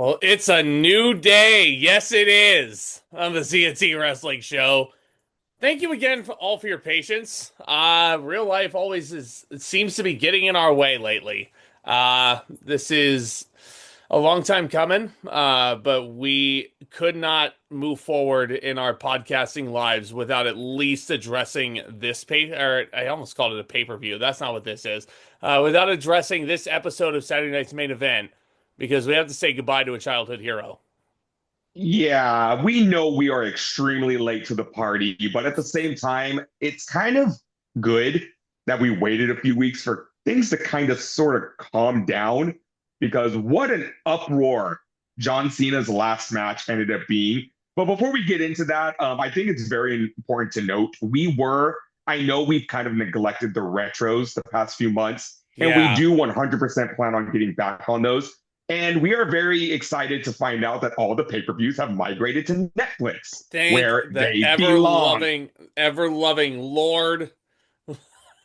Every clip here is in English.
Well, it's a new day. Yes, it is on the ZNT Wrestling Show. Thank you again for all for your patience. Real life always is it seems to be getting in our way lately. This is a long time coming, but we could not move forward in our podcasting lives without at least addressing this or I almost called it a pay-per-view. That's not what this is. Without addressing this episode of Saturday Night's Main Event, because we have to say goodbye to a childhood hero. Yeah, we know we are extremely late to the party, but at the same time, it's kind of good that we waited a few weeks for things to kind of sort of calm down because what an uproar John Cena's last match ended up being. But before we get into that, I think it's very important to note I know we've kind of neglected the retros the past few months, and we Yeah. do 100% plan on getting back on those. And we are very excited to find out that all the pay-per-views have migrated to Netflix, Thank where the they belong. ever loving Lord.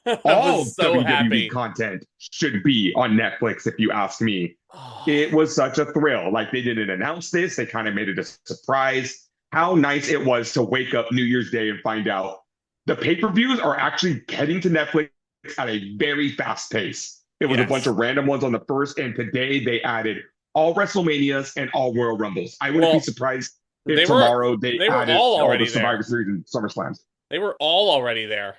I All was so WWE happy. content should be on Netflix, if you ask me. Oh, It was such a thrill. Like they didn't announce this, they kind of made it a surprise. How nice it was to wake up New Year's Day and find out the pay-per-views are actually heading to Netflix at a very fast pace. It was a bunch yes. of random ones on the first, and today they added all WrestleManias and all Royal Rumbles. I wouldn't be Well, surprised if they were tomorrow they they were added all all the already Survivor there. Series and SummerSlams. They were all already there.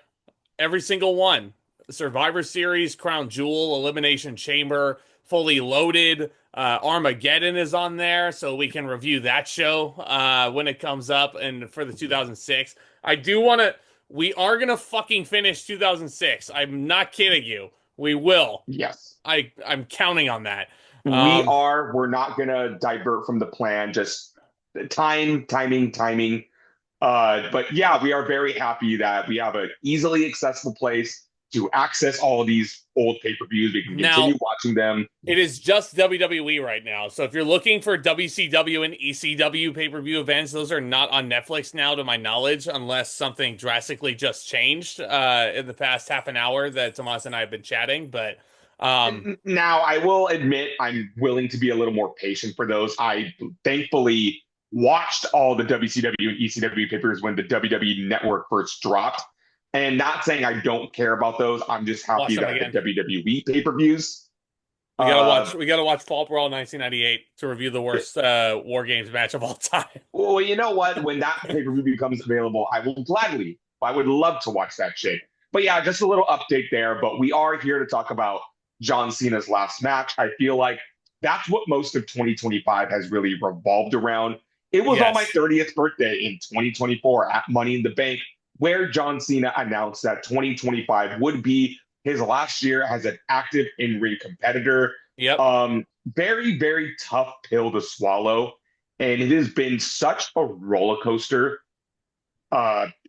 Every single one. Survivor Series, Crown Jewel, Elimination Chamber, Fully Loaded. Armageddon is on there, so we can review that show when it comes up. And for the 2006, I do want to. We are gonna fucking finish 2006. I'm not kidding you. We will. Yes. I'm counting on that. We Um, are. We're not going to divert from the plan. Just timing. But yeah, we are very happy that we have an easily accessible place to access all of these old pay-per-views. We can Now continue watching them. it is just WWE right now. So if you're looking for WCW and ECW pay-per-view events, those are not on Netflix now, to my knowledge, unless something drastically just changed in the past half an hour that Tomas and I have been chatting. But um, Now, I will admit I'm willing to be a little more patient for those. I thankfully watched all the WCW and ECW pay-per-views when the WWE Network first dropped. And not saying I don't care about those. I'm just watch happy them that the again. WWE pay-per-views. We gotta Uh, watch. We gotta watch Fall Brawl 1998 to review the worst War Games match of all time. well, you know what? When that pay-per-view becomes available, I will gladly. I would love to watch that shit. But yeah, just a little update there. But we are here to talk about John Cena's last match. I feel like that's what most of 2025 has really revolved around. It was on my Yes. 30th birthday in 2024 at Money in the Bank, where John Cena announced that 2025 would be his last year as an active in-ring competitor. Yep. Very tough pill to swallow, and it has been such a roller coaster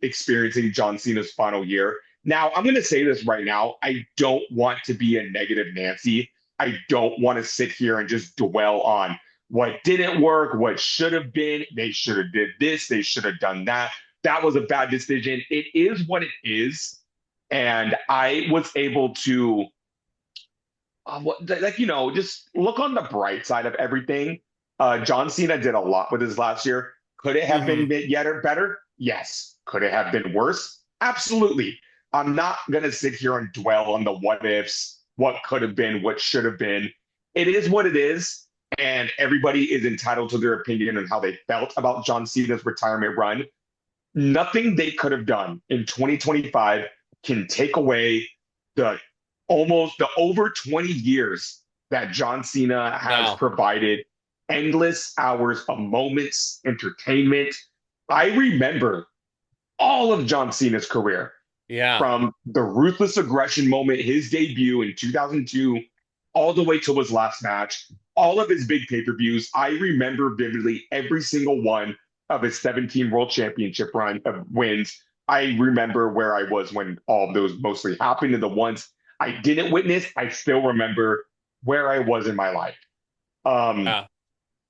experiencing John Cena's final year. Now, I'm going to say this right now. I don't want to be a negative Nancy. I don't want to sit here and just dwell on what didn't work, what should have been. They should have did this. They should have done that. That was a bad decision. It is what it is. And I was able to, just look on the bright side of everything. John Cena did a lot with his last year. Could it have Hmm. been yet or better? Yes. Could it have been worse? Absolutely. I'm not going to sit here and dwell on the what ifs, what could have been, what should have been. It is what it is. And everybody is entitled to their opinion on how they felt about John Cena's retirement run. Nothing they could have done in 2025 can take away the the over 20 years that John Cena has No. provided endless hours of moments, entertainment. I remember all of John Cena's career Yeah. from the ruthless aggression moment, his debut in 2002, all the way to his last match, all of his big pay-per-views. I remember vividly every single one of his 17 world championship run of wins. I remember where I was when all of those mostly happened, and the ones I didn't witness, I still remember where I was in my life. Um, Yeah.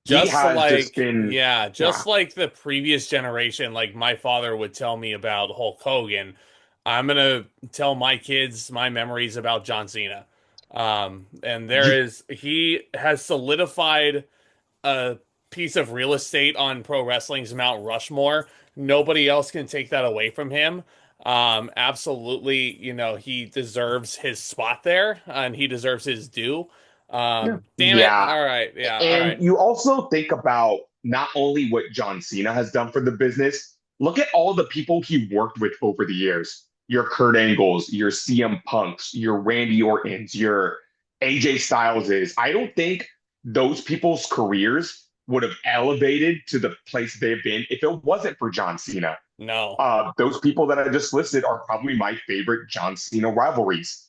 he Just has just like, been, yeah, yeah, just like the previous generation, like my father would tell me about Hulk Hogan, I'm gonna tell my kids my memories about John Cena. And yeah, he has solidified a piece of real estate on pro wrestling's Mount Rushmore. Nobody else can take that away from him. Absolutely, he deserves his spot there, and he deserves his due. Damn it. Yeah. All right. Yeah. All And right. you also think about not only what John Cena has done for the business, look at all the people he worked with over the years. Your Kurt Angles, your CM Punks, your Randy Ortons, your AJ Styleses. I don't think those people's careers would have elevated to the place they've been if it wasn't for John Cena. No. Those people that I just listed are probably my favorite John Cena rivalries,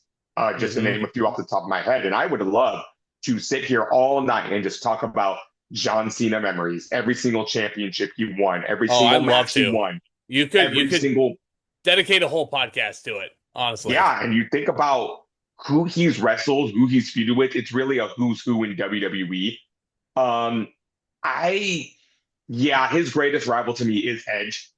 just to Hmm. name a few off the top of my head. And I would love to sit here all night and just talk about John Cena memories, every single championship he won, every Oh, single I'd love match he to. won, You every could single, dedicate a whole podcast to it, honestly. yeah. And you think about who he's wrestled, who he's feuded with, it's really a who's who in WWE. Um, I, yeah, his greatest rival to me is Edge.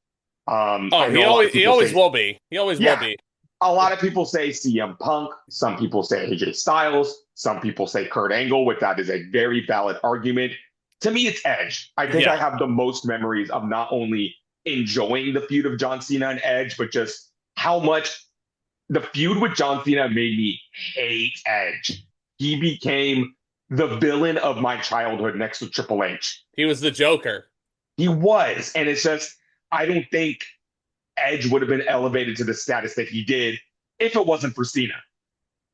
Oh, I know a lot of he people always say, will be. He always will yeah, be. a lot of people say CM Punk. Some people say AJ Styles. Some people say Kurt Angle, which that is a very valid argument. To me, it's Edge. I think I Yeah. have the most memories of not only enjoying the feud of John Cena and Edge, but just how much the feud with John Cena made me hate Edge. He became the villain of my childhood next to Triple H. He was the Joker. He was. And it's just, I don't think Edge would have been elevated to the status that he did if it wasn't for Cena.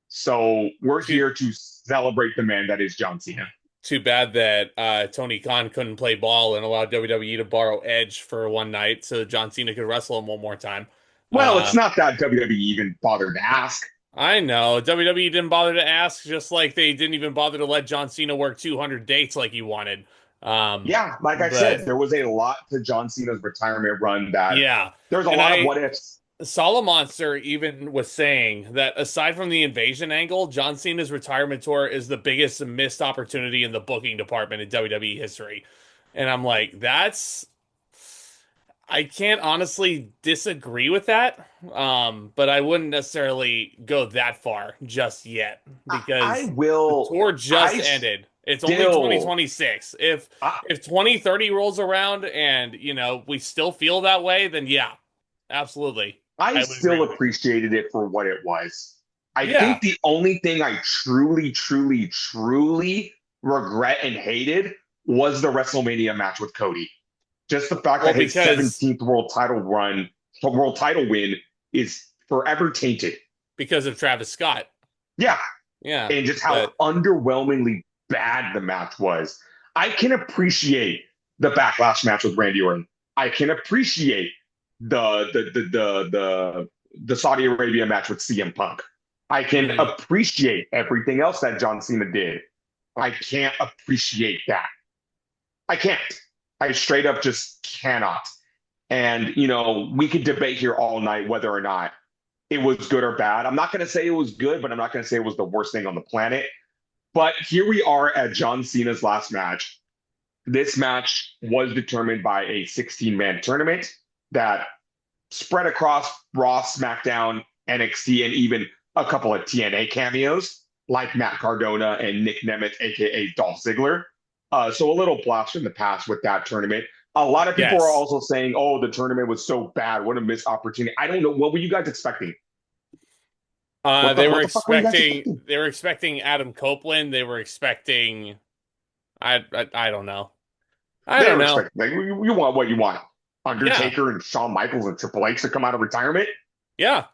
So we're Too here to celebrate the man that is John Cena. too bad that Tony Khan couldn't play ball and allow WWE to borrow Edge for one night so John Cena could wrestle him one more time. Well, it's Uh, not that WWE even bothered to ask. I know WWE didn't bother to ask, just like they didn't even bother to let John Cena work 200 dates like he wanted. Yeah, like I But said, there was a lot to John Cena's retirement run that yeah, there's a and lot of what ifs. Solomonster even was saying that aside from the invasion angle, John Cena's retirement tour is the biggest missed opportunity in the booking department in WWE history. And I'm like, I can't honestly disagree with that. But I wouldn't necessarily go that far just yet I because the will. tour just I ended. It's only still. 2026. If I, 2030 rolls around and, we still feel that way, then yeah, absolutely. I I would agree still with you. appreciated it for what it was. I Yeah, think the only thing I truly, truly, truly regret and hated was the WrestleMania match with Cody. Just the fact well, that his because 17th world title win is forever tainted. because of Travis Scott. Yeah. Yeah, And just how but underwhelmingly bad the match was. I can appreciate the backlash match with Randy Orton. I can appreciate the Saudi Arabia match with CM Punk. I can mhm. appreciate everything else that John Cena did. I can't appreciate that. I can't. I straight up just cannot. And, we could debate here all night whether or not it was good or bad. I'm not going to say it was good, but I'm not going to say it was the worst thing on the planet. But here we are at John Cena's last match. This match was determined by a 16-man tournament that spread across Raw, SmackDown, NXT, and even a couple of TNA cameos like Matt Cardona and Nick Nemeth, aka Dolph Ziggler. So a little blast from the past with that tournament. A lot of people are Yes. also saying, "Oh, the tournament was so bad. What a missed opportunity." I don't know. What were you guys expecting? They were What the fuck were you guys expecting expecting? Adam Copeland. They were expecting I don't know. I They don't were know. expecting. Like, you want what you want. Yeah. Undertaker and Shawn Michaels and Triple H to come out of retirement. Yeah. Like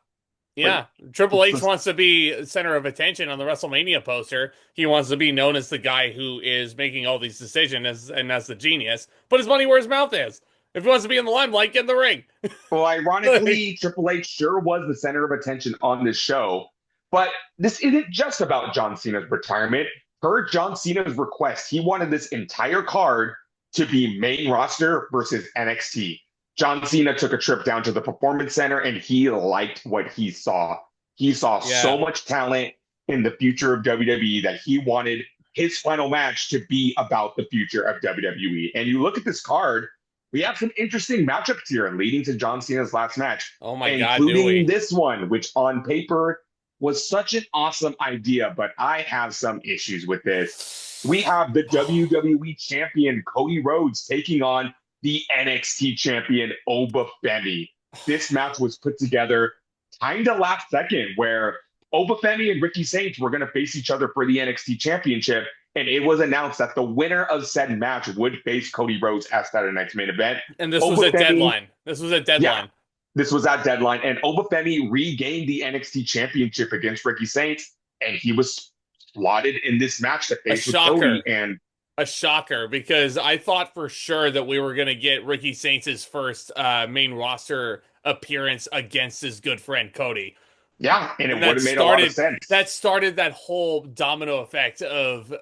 Yeah. Triple it's H just wants to be center of attention on the WrestleMania poster. He wants to be known as the guy who is making all these decisions and as the genius. Put his money where his mouth is. If he wants to be in the limelight, get in the ring. well, Like, ironically, Triple H sure was the center of attention on this show. But this isn't just about John Cena's retirement. Per John Cena's request, he wanted this entire card to be main roster versus NXT. John Cena took a trip down to the Performance Center and he liked what he saw. He saw so yeah. much talent in the future of WWE that he wanted his final match to be about the future of WWE. And you look at this card, we have some interesting matchups here leading to John Cena's last match, Oh my God, do including we? this one, which on paper was such an awesome idea, but I have some issues with this. We have the WWE champion Cody Rhodes taking on the NXT champion Oba Femi. This match was put together kind of last second, where Oba Femi and Ricky Saints were going to face each other for the NXT championship. And it was announced that the winner of said match would face Cody Rhodes at Saturday night's main event. And this was Oba a Femi, deadline. This was a yeah, deadline. this was at deadline. And Oba Femi regained the NXT championship against Ricky Saints. And he was slotted in this match to A face with Cody. shocker. And A shocker, because I thought for sure that we were going to get Ricky Saints' first main roster appearance against his good friend Cody. yeah, and And it would have made a lot of sense. that started that whole domino effect of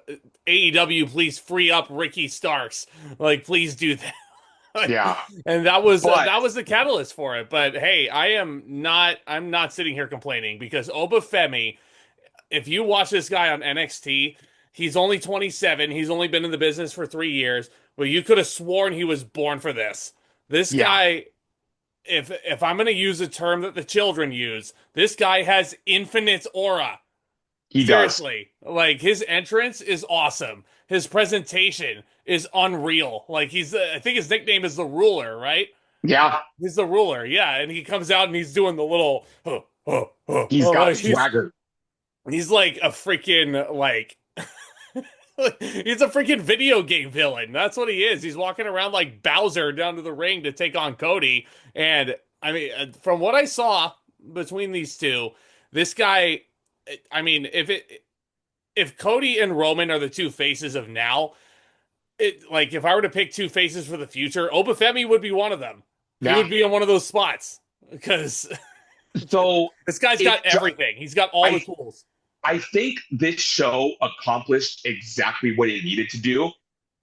AEW, please free up Ricky Starks. Like, please do that. Yeah, And but that was the catalyst for it. But hey, I'm not sitting here complaining, because Oba Femi, if you watch this guy on NXT, he's only 27. He's only been in the business for 3 years, but you could have sworn he was born for this. This yeah, guy, if I'm going to use a term that the children use, this guy has infinite aura. he does. Seriously, like, his entrance is awesome. His presentation is unreal. Like, I think his nickname is the Ruler, right? Yeah, He's the Ruler, yeah. And he comes out and he's doing the little, he's got like, swagger. he's like a freaking, like, he's a freaking video game villain. That's what he is. He's walking around like Bowser down to the ring to take on Cody. And I mean, from what I saw between these two, this guy, I mean, if Cody and Roman are the two faces of now, like, if I were to pick two faces for the future, Oba Femi would be one of them. He Yeah. would be in one of those spots, because So this guy's got everything. He's got all the tools. I think this show accomplished exactly what it needed to do.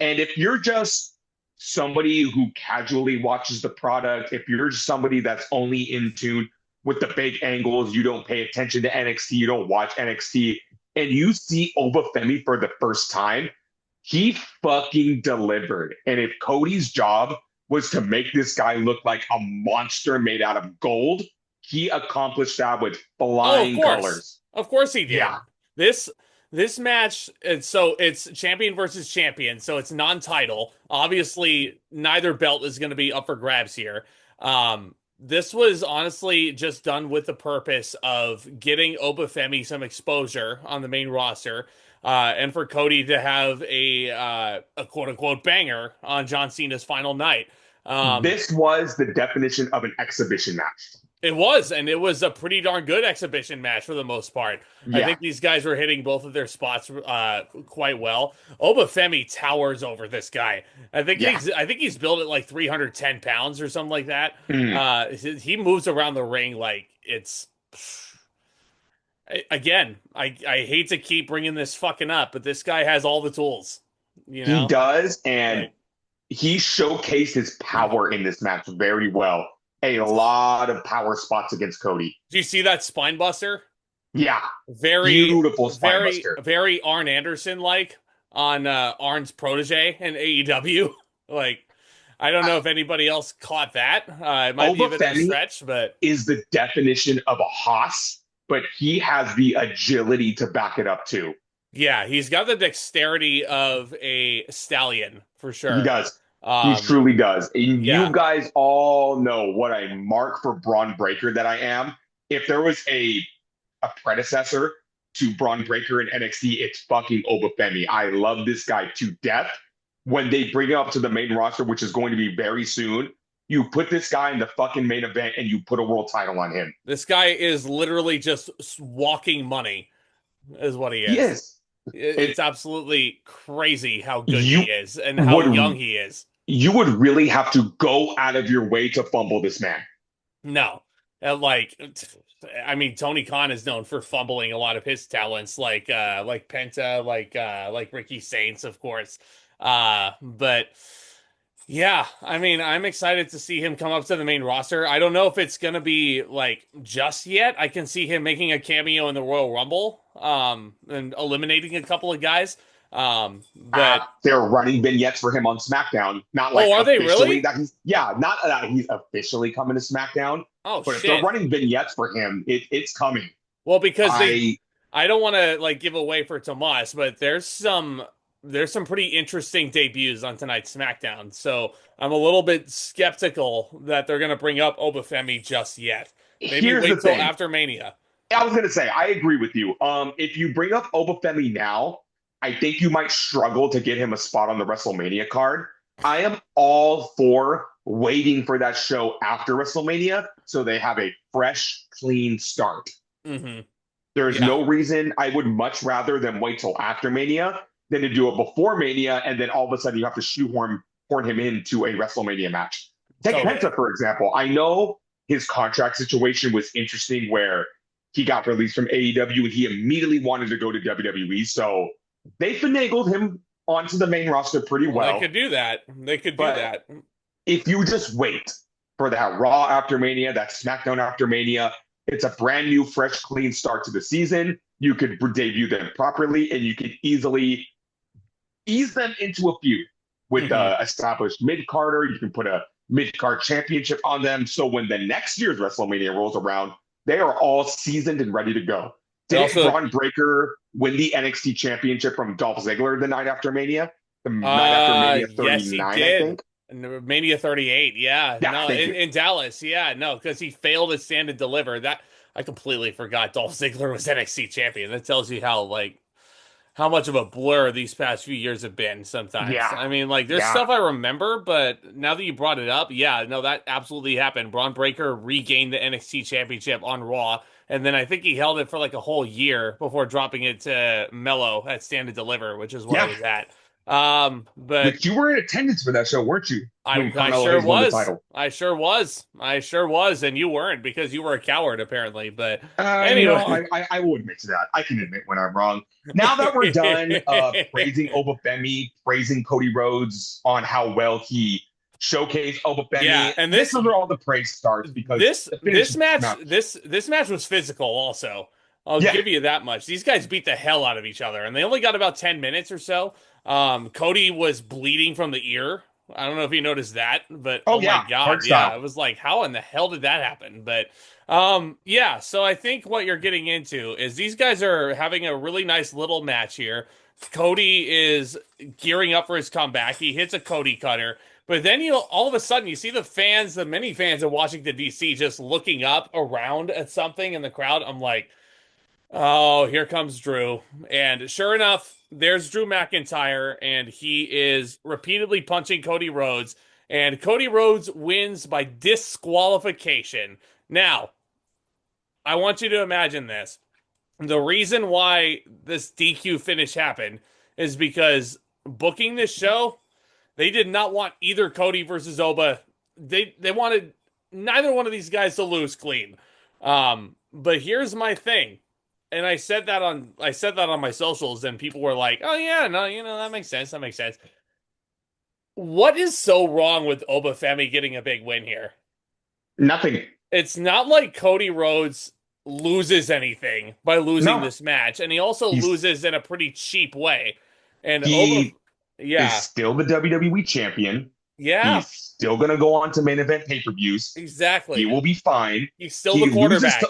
And if you're just somebody who casually watches the product, if you're just somebody that's only in tune with the big angles, you don't pay attention to NXT, you don't watch NXT, and you see Oba Femi for the first time, he fucking delivered. And if Cody's job was to make this guy look like a monster made out of gold, he accomplished that with flying colors. Of course he did. Yeah. This match, so it's champion versus champion, so it's non-title. Obviously, neither belt is going to be up for grabs here. This was honestly just done with the purpose of getting Oba Femi some exposure on the main roster, and for Cody to have a quote-unquote banger on John Cena's final night. This was the definition of an exhibition match. It was, and it was a pretty darn good exhibition match for the most part. Yeah. I think these guys were hitting both of their spots quite well. Oba Femi towers over this guy. I think he's built at like 310 pounds or something like that. He moves around the ring like it's. Again, I hate to keep bringing this fucking up, but this guy has all the tools. You know? He does, and he showcased his power in this match very well. A lot of power spots against Cody. Do you see that spine buster? Yeah. Very beautiful spine buster. Very Arn Anderson like on Arn's protege in AEW. Like, I don't know if anybody else caught that. It might be a bit of a stretch, but is the definition of a hoss, but he has the agility to back it up too. Yeah, he's got the dexterity of a stallion for sure. He does. He truly does. And you guys all know what a mark for Braun Breaker that I am. If there was a predecessor to Braun Breaker in NXT, it's fucking Oba Femi. I love this guy to death. When they bring him up to the main roster, which is going to be very soon, you put this guy in the fucking main event and you put a world title on him. This guy is literally just walking money, is what he is. He is. It's absolutely crazy how good he is and how young he is. You would really have to go out of your way to fumble this man. No. Like, I mean, Tony Khan is known for fumbling a lot of his talents, like Penta, like Ricky Saints, of course. But yeah, I mean, I'm excited to see him come up to the main roster. I don't know if it's gonna be like just yet. I can see him making a cameo in the Royal Rumble, and eliminating a couple of guys. But they're running vignettes for him on SmackDown. Not like are they really? Not that he's officially coming to SmackDown. Oh, but if they're running vignettes for him, it's coming. Well, because I don't want to like give away for Tomas, but there's some there's some pretty interesting debuts on tonight's SmackDown. So I'm a little bit skeptical that they're going to bring up Obafemi just yet. Maybe Here's the wait till thing. after Mania. I was gonna say I agree with you. If you bring up Obafemi now, I think you might struggle to get him a spot on the WrestleMania card. I am all for waiting for that show after WrestleMania so they have a fresh, clean start. Hmm. There's Yeah, no reason I would much rather than wait till after Mania than to do it before Mania and then all of a sudden you have to shoehorn him into a WrestleMania match. Take totally. Penta, for example. I know his contract situation was interesting where he got released from AEW and he immediately wanted to go to WWE. So they finagled him onto the main roster pretty Well, they well. could do that. They could do But that. if you just wait for that Raw after Mania, that SmackDown after Mania, it's a brand new, fresh, clean start to the season. You could debut them properly and you could easily ease them into a feud with Hmm. established mid carder. You can put a mid card championship on them. So when the next year's WrestleMania rolls around, they are all seasoned and ready to go. It Didn't also, Braun Breaker win the NXT championship from Dolph Ziggler the night after Mania? The night after Mania yes, he 39, I did. think. Mania 38. Yeah, Yeah, no, thank you. in Dallas. Yeah, no, because he failed to stand and deliver. That I completely forgot Dolph Ziggler was NXT champion. That tells you how much of a blur these past few years have been sometimes. Yeah, I mean, like, there's yeah. stuff I remember, but now that you brought it up, yeah, no, that absolutely happened. Braun Breaker regained the NXT championship on Raw, and then I think he held it for like a whole year before dropping it to Mello at Stand and Deliver, which is where I Yeah, was at. But which you were in attendance for that show, weren't you? I When I Carmelo sure Hayes won the was. title. I sure was. I sure was, and you weren't because you were a coward apparently. But You know, anyway. I will admit to that. I can admit when I'm wrong. Now that we're done praising Obafemi, praising Cody Rhodes on how well he showcased Yeah, Obafemi, and this is where all the praise starts because this the finish this of this match match. this match was physical also. I'll Yeah. give you that much. These guys beat the hell out of each other, and they only got about 10 minutes or so. Cody was bleeding from the ear. I don't know if you noticed that, but Oh oh my yeah, God, hard yeah, style. it was like, how in the hell did that happen? But yeah, so I think what you're getting into is these guys are having a really nice little match here. Cody is gearing up for his comeback. He hits a Cody cutter. But then you all of a sudden you see the fans, the many fans of Washington D.C. just looking up around at something in the crowd. I'm like, oh, here comes Drew. And sure enough, there's Drew McIntyre, and he is repeatedly punching Cody Rhodes. And Cody Rhodes wins by disqualification. Now, I want you to imagine this. The reason why this DQ finish happened is because booking this show, they did not want either Cody versus Oba. They wanted neither one of these guys to lose clean. But here's my thing, and I said that on my socials, and people were like, "Oh yeah, no, that makes sense. That makes sense." What is so wrong with Oba Femi getting a big win here? Nothing. It's not like Cody Rhodes loses anything by losing No. this match, and he also He's loses in a pretty cheap way. And Oba, he is yeah, still the WWE champion. yeah, He's still gonna go on to main event pay-per-views. He exactly. will be fine. He's still the He loses to quarterback.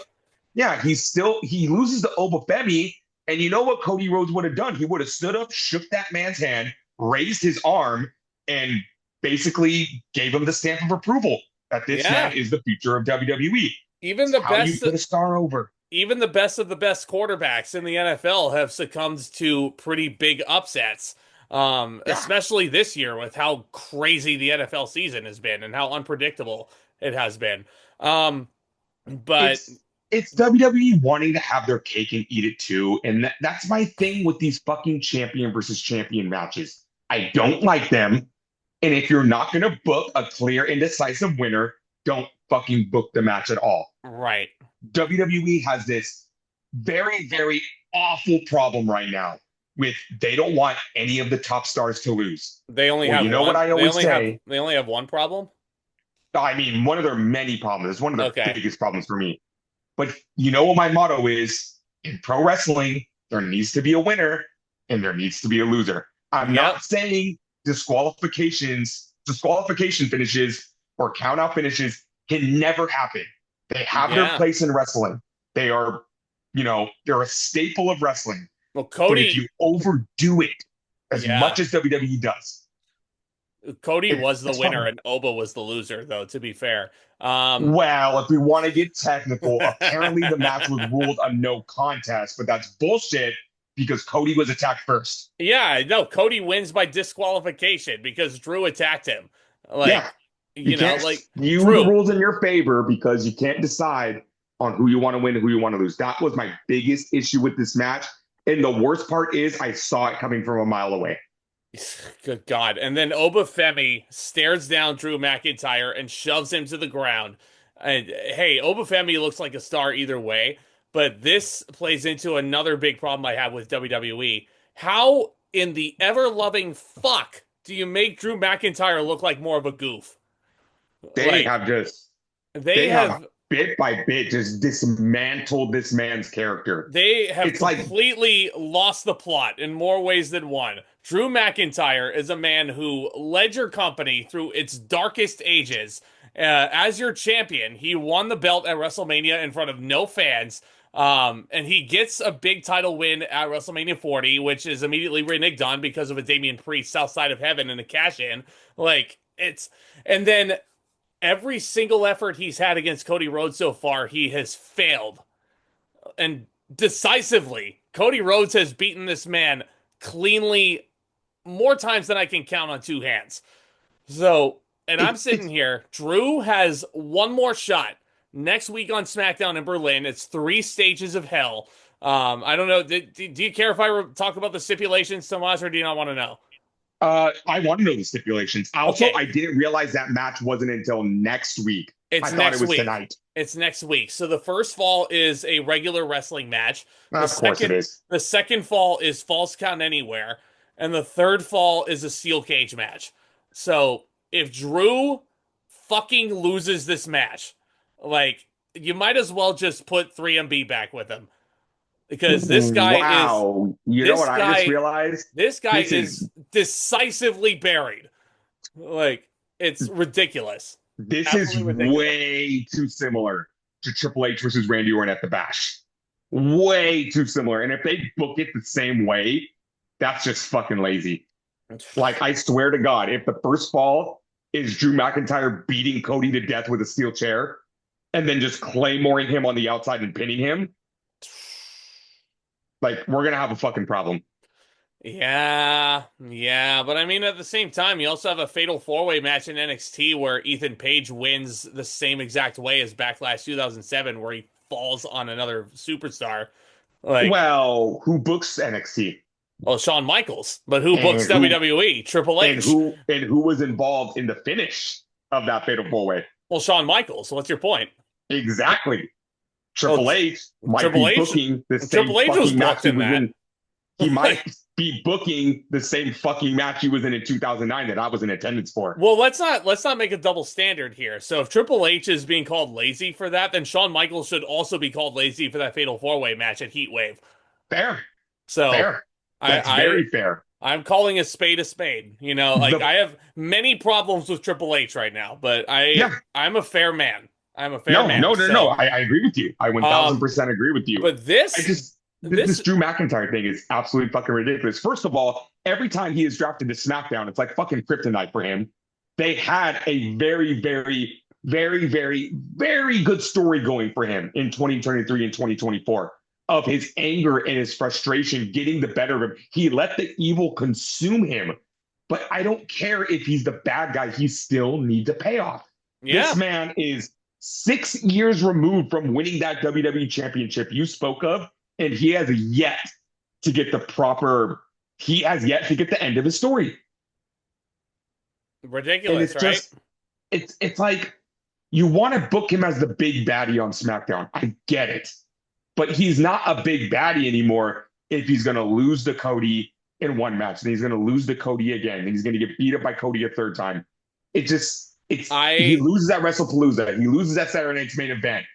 Yeah, he loses to Obafemi, and you know what Cody Rhodes would have done? He would have stood up, shook that man's hand, raised his arm, and basically gave him the stamp of approval that this man Yeah, is the future of WWE. even It's the how you best, put a star over. even the best of the best quarterbacks in the NFL have succumbed to pretty big upsets. Yeah, Especially this year with how crazy the NFL season has been and how unpredictable it has been. Um, but it's WWE wanting to have their cake and eat it too, and that's my thing with these fucking champion versus champion matches. I don't like them. And if you're not going to book a clear and decisive winner, don't fucking book the match at all. right, WWE has this very, very awful problem right now with they don't want any of the top stars to lose. they only Well, have you know what one. I always say? They only have one problem. I mean, one of their many problems. It's one of the Okay. biggest problems for me. But you know what my motto is? In pro wrestling, there needs to be a winner and there needs to be a loser. I'm Yep. not saying disqualification finishes or count out finishes can never happen. They have their Yeah. place in wrestling. They are, they're a staple of wrestling. Well, But if you Cody. overdo it, as Yeah. much as WWE does. Cody was the It's winner fine. and Oba was the loser, though, to be fair. Um, Well, if we want to get technical, apparently the match was ruled a no contest, but that's bullshit because Cody was attacked first. yeah, no, Cody wins by disqualification because Drew attacked him. Yeah, Like, you can't like skew the Drew, rules in your favor because you can't decide on who you want to win and who you want to lose. That was my biggest issue with this match. And the worst part is I saw it coming from a mile away. good God. And then Oba Femi stares down Drew McIntyre and shoves him to the ground. And hey, Oba Femi looks like a star either way, but this plays into another big problem I have with WWE. How in the ever loving fuck do you make Drew McIntyre look like more of a goof? They Like, have just they they have have bit by bit just dismantled this man's character. They have It's like completely lost the plot in more ways than one. Drew McIntyre is a man who led your company through its darkest ages. As your champion, he won the belt at WrestleMania in front of no fans. And he gets a big title win at WrestleMania 40, which is immediately reneged on because of a Damian Priest South Side of Heaven and a cash in. Like, and then every single effort he's had against Cody Rhodes so far, he has failed and decisively. Cody Rhodes has beaten this man cleanly more times than I can count on two hands. So, and I'm sitting it's here. Drew has one more shot next week on SmackDown in Berlin. It's three stages of hell. I don't know. Do you care if I talk about the stipulations, Tomas, or do you not want to know? I want to know the stipulations. Also, Okay, I didn't realize that match wasn't until next week. I it's thought it next was week. tonight. It's next week. So the first fall is a regular wrestling match. The Of course it second is. the second fall is false count anywhere, and the third fall is a steel cage match. So if Drew fucking loses this match, like you might as well just put 3MB back with him because Wow. You know this what I just guy realized? this guy This is is decisively buried. Like it's ridiculous. this is Absolutely ridiculous. way too similar to Triple H versus Randy Orton at the Bash. Way too similar. And if they book it the same way, that's just fucking lazy. Like I swear to God, if the first fall is Drew McIntyre beating Cody to death with a steel chair and then just claymoring him on the outside and pinning him, like we're gonna have a fucking problem. Yeah, yeah, but I mean, at the same time, you also have a fatal four-way match in NXT where Ethan Page wins the same exact way as Backlash 2007, where he falls on another superstar. Like, Well, who books NXT well, Shawn Michaels, but who books and who WWE? Triple H. and who was involved in the finish of that fatal four way? Well, Shawn Michaels. So what's your point? Exactly. Well, Triple H might Triple be H. booking the same Triple H was fucking match booked he in was that. in. He might be booking the same fucking match he was in 2009 that I was in attendance for. Well, let's not make a double standard here. So if Triple H is being called lazy for that, then Shawn Michaels should also be called lazy for that fatal four-way match at Heatwave. Fair, So fair. I, That's I very fair. I'm calling a spade a spade. You know, like The I have many problems with Triple H right now, but Yeah, I'm a fair man. I'm a fair no, man. no, no, no. So, I agree with you. I um, 1000% agree with you. but I this just this this Drew McIntyre thing is absolutely fucking ridiculous. First of all, every time he is drafted to SmackDown, it's like fucking kryptonite for him. They had a very, very, very, very, very good story going for him in 2023 and 2024 of his anger and his frustration getting the better of him. He let the evil consume him. But I don't care if he's the bad guy, he still needs a payoff. This yeah, man is 6 years removed from winning that WWE championship you spoke of, and he has yet to get he has yet to get the end of his story. And ridiculous, it's right? just, it's like you want to book him as the big baddie on SmackDown. I get it. But he's not a big baddie anymore if he's going to lose to Cody in one match, and he's going to lose to Cody again, and he's going to get beat up by Cody a third time. He I loses at WrestlePalooza. He loses at Saturday Night's Main Event.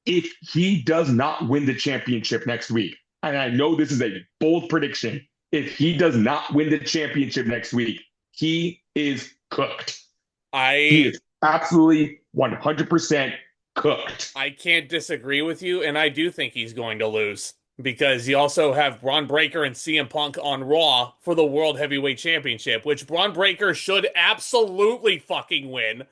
If he does not win the championship next week, and I know this is a bold prediction, if he does not win the championship next week, he is cooked. He I is absolutely 100% cooked. I can't disagree with you, and I do think he's going to lose. because you also have Braun Breaker and CM Punk on Raw for the World Heavyweight Championship, which Braun Breaker should absolutely fucking win.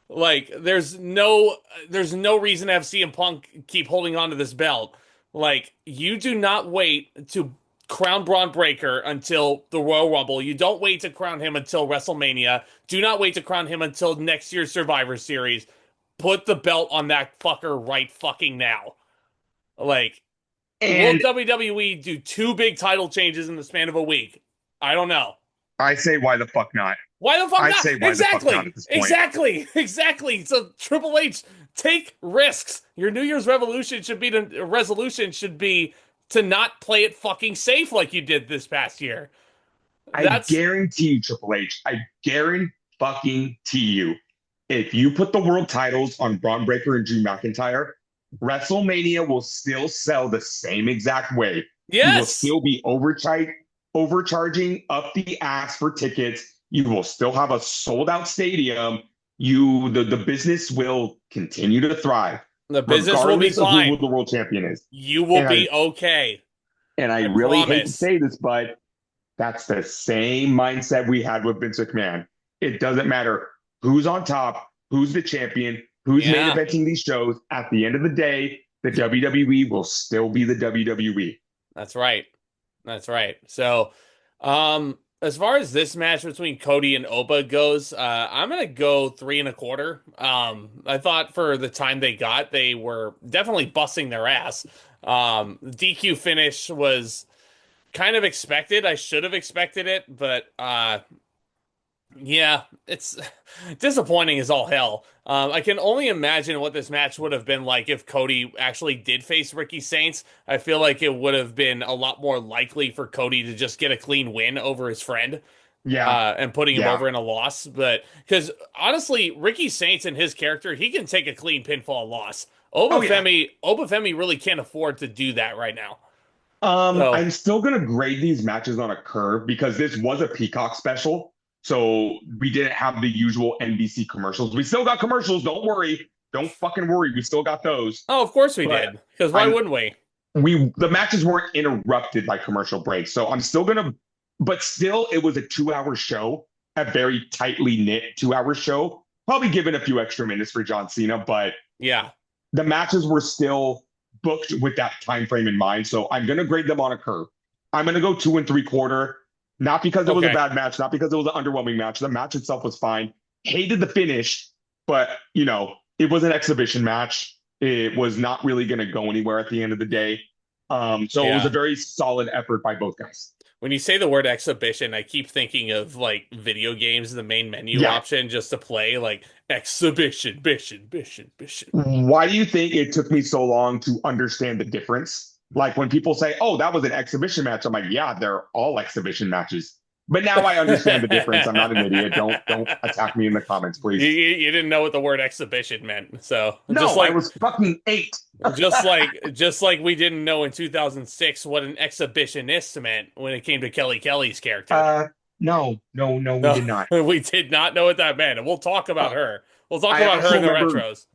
Like, there's no reason to have CM Punk keep holding on to this belt. Like, you do not wait to crown Braun Breaker until the Royal Rumble. You don't wait to crown him until WrestleMania. Do not wait to crown him until next year's Survivor Series. Put the belt on that fucker right fucking now. Like, will And WWE do two big title changes in the span of a week? I don't know. I say, why the fuck not? Why the fuck I not? say, why the fuck not Exactly. at this point? Exactly. So Triple H, take risks. Your New Year's resolution should be to not play it fucking safe like you did this past year. I That's guarantee you, Triple H, I guarantee fucking you, if you put the world titles on Braun Breaker and Drew McIntyre, WrestleMania will still sell the same exact way. You will yes. still be overcharging up the ass for tickets. You will still have a sold out stadium. The business will continue to thrive, The business will be regardless of who fine. the world champion is. You will And I be okay. and I I really hate to promise. say this, but that's the same mindset we had with Vince McMahon. It doesn't matter who's on top, who's the champion, who's main Yeah, eventing these shows. At the end of the day, the WWE will still be the WWE. that's right. That's right. So, as far as this match between Cody and Oba goes, I'm gonna go 3.25. I thought for the time they got, they were definitely busting their ass. DQ finish was kind of expected. I should have expected it, but yeah, it's disappointing as all hell. I can only imagine what this match would have been like if Cody actually did face Ricky Saints. I feel like it would have been a lot more likely for Cody to just get a clean win over his friend, Yeah, and putting him yeah. over in a loss. But because honestly, Ricky Saints and his character, he can take a clean pinfall loss. Oh yeah. Oba Femi really can't afford to do that right now. So, I'm still gonna grade these matches on a curve because this was a Peacock special. So we didn't have the usual NBC commercials. We still got commercials, don't worry. Don't fucking worry. We still got those. oh, of course we But did. Because why I'm wouldn't we? we the matches weren't interrupted by commercial breaks. So I'm still gonna, but still, it was a 2 hour show, a very tightly knit 2 hour show. Probably given a few extra minutes for John Cena, but Yeah. the matches were still booked with that time frame in mind. So I'm gonna grade them on a curve. I'm gonna go 2.75. Not because it was a Okay. bad match, not because it was an underwhelming match. The match itself was fine. Hated the finish, but it was an exhibition match. It was not really going to go anywhere at the end of the day. So it was a Yeah. very solid effort by both guys. When you say the word exhibition, I keep thinking of like video games, the main menu Yeah. option just to play like exhibition, bition. Why do you think it took me so long to understand the difference? Like when people say, "Oh, that was an exhibition match," I'm like, "Yeah, they're all exhibition matches." But now I understand the difference. I'm not an idiot. Don't attack me in the comments, You, please. you you didn't know what the word exhibition meant. So No, I was fucking 8. just like we didn't know in 2006 what an exhibitionist meant when it came to Kelly's character. No, we No, did not. we did not know what that meant. And we'll talk about Uh, her. We'll talk I about her also in the remember retros.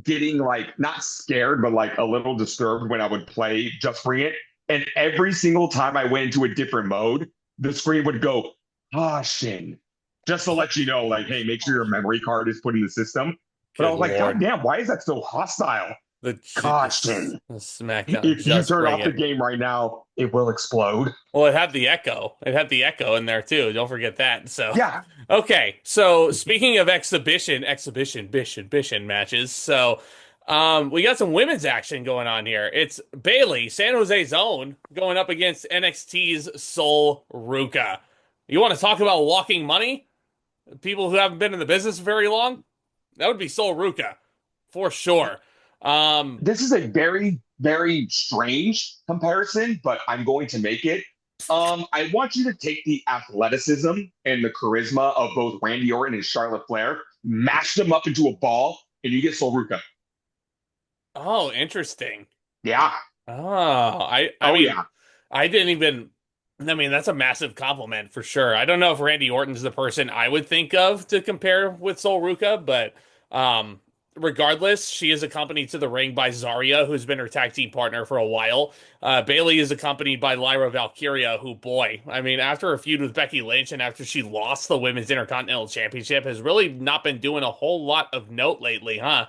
getting like not scared, but like a little disturbed when I would play Just Bring It. And every single time I went into a different mode, the screen would go, caution, just to let you know, like, hey, make sure your memory card is put in the system. But I Good was like, God Lord. damn, why is that so hostile? The Caution. SmackDown, If you just turn bring off the it. game right now, it will explode. Well, it had the echo. It had the echo in there too. Don't forget that. So, Yeah. okay. So, speaking of exhibition matches. So, we got some women's action going on here. It's Bayley, San Jose's own, going up against NXT's Sol Ruca. You want to talk about walking money? People who haven't been in the business very long? That would be Sol Ruca for sure. Um, This is a very, very strange comparison, but I'm going to make it. I want you to take the athleticism and the charisma of both Randy Orton and Charlotte Flair, mash them up into a ball, and you get Sol Ruca. oh, interesting. Yeah. Oh, I Oh, mean, yeah. I didn't even. I mean, that's a massive compliment for sure. I don't know if Randy Orton's the person I would think of to compare with Sol Ruca, but um, regardless, she is accompanied to the ring by Zarya, who's been her tag team partner for a while. Bayley is accompanied by Lyra Valkyria, who, boy, I mean, after a feud with Becky Lynch and after she lost the Women's Intercontinental Championship, has really not been doing a whole lot of note lately, huh?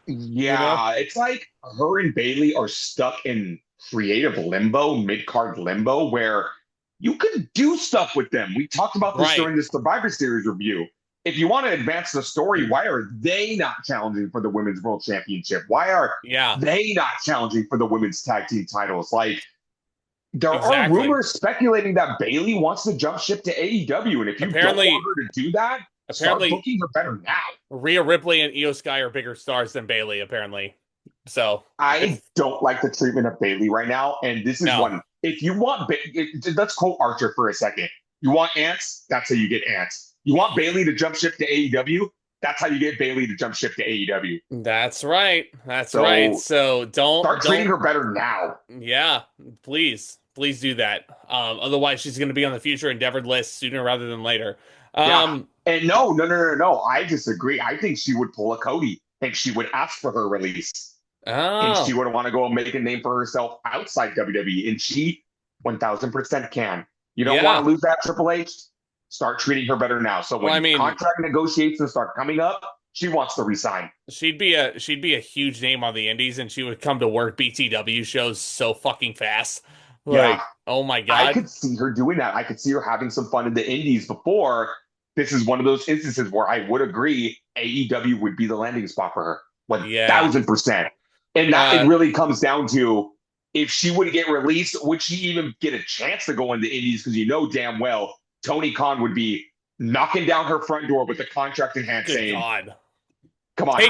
You know? Yeah, it's like her and Bayley are stuck in creative limbo, mid-card limbo, where you could do stuff with them. We talked about this Right. during the Survivor Series review. If you want to advance the story, why are they not challenging for the Women's World Championship? Why are Yeah, they not challenging for the women's tag team titles? Like, there are exactly. rumors speculating that Bayley wants to jump ship to AEW, and if you don't want Apparently, her to do that, start apparently, booking her better now. Rhea Ripley and Io Sky are bigger stars than Bayley, apparently. So, I if don't like the treatment of Bayley right now, and this is no, one. If you want, let's quote Archer for a second. You want ants? That's how you get ants. You want Bayley to jump ship to AEW? That's how you get Bayley to jump ship to AEW. that's right. That's right. So So start treating don't, her better now. yeah, please do that. Otherwise, she's going to be on the future endeavored list sooner rather than later. Yeah. Um, And no. I disagree. I think she would pull a Cody and she would ask for her release. And she oh, would want to go and make a name for herself outside WWE. And she 1000% can. You don't want yeah. to lose that Triple H? Start treating her better now. So Well, I when mean, contract negotiations start coming up, she wants to resign. she'd be a huge name on the indies, and she would come to work BTW shows so fucking fast. Yeah, Like, oh my I God. could see her doing that. I could see her having some fun in the indies before. This is one of those instances where I would agree AEW would be the landing spot for her. Yeah. 1000%. And that it Uh, really comes down to if she would get released, would she even get a chance to go into indies? Because you know damn well Tony Khan would be knocking down her front door with the contract in hand good saying, God. come on.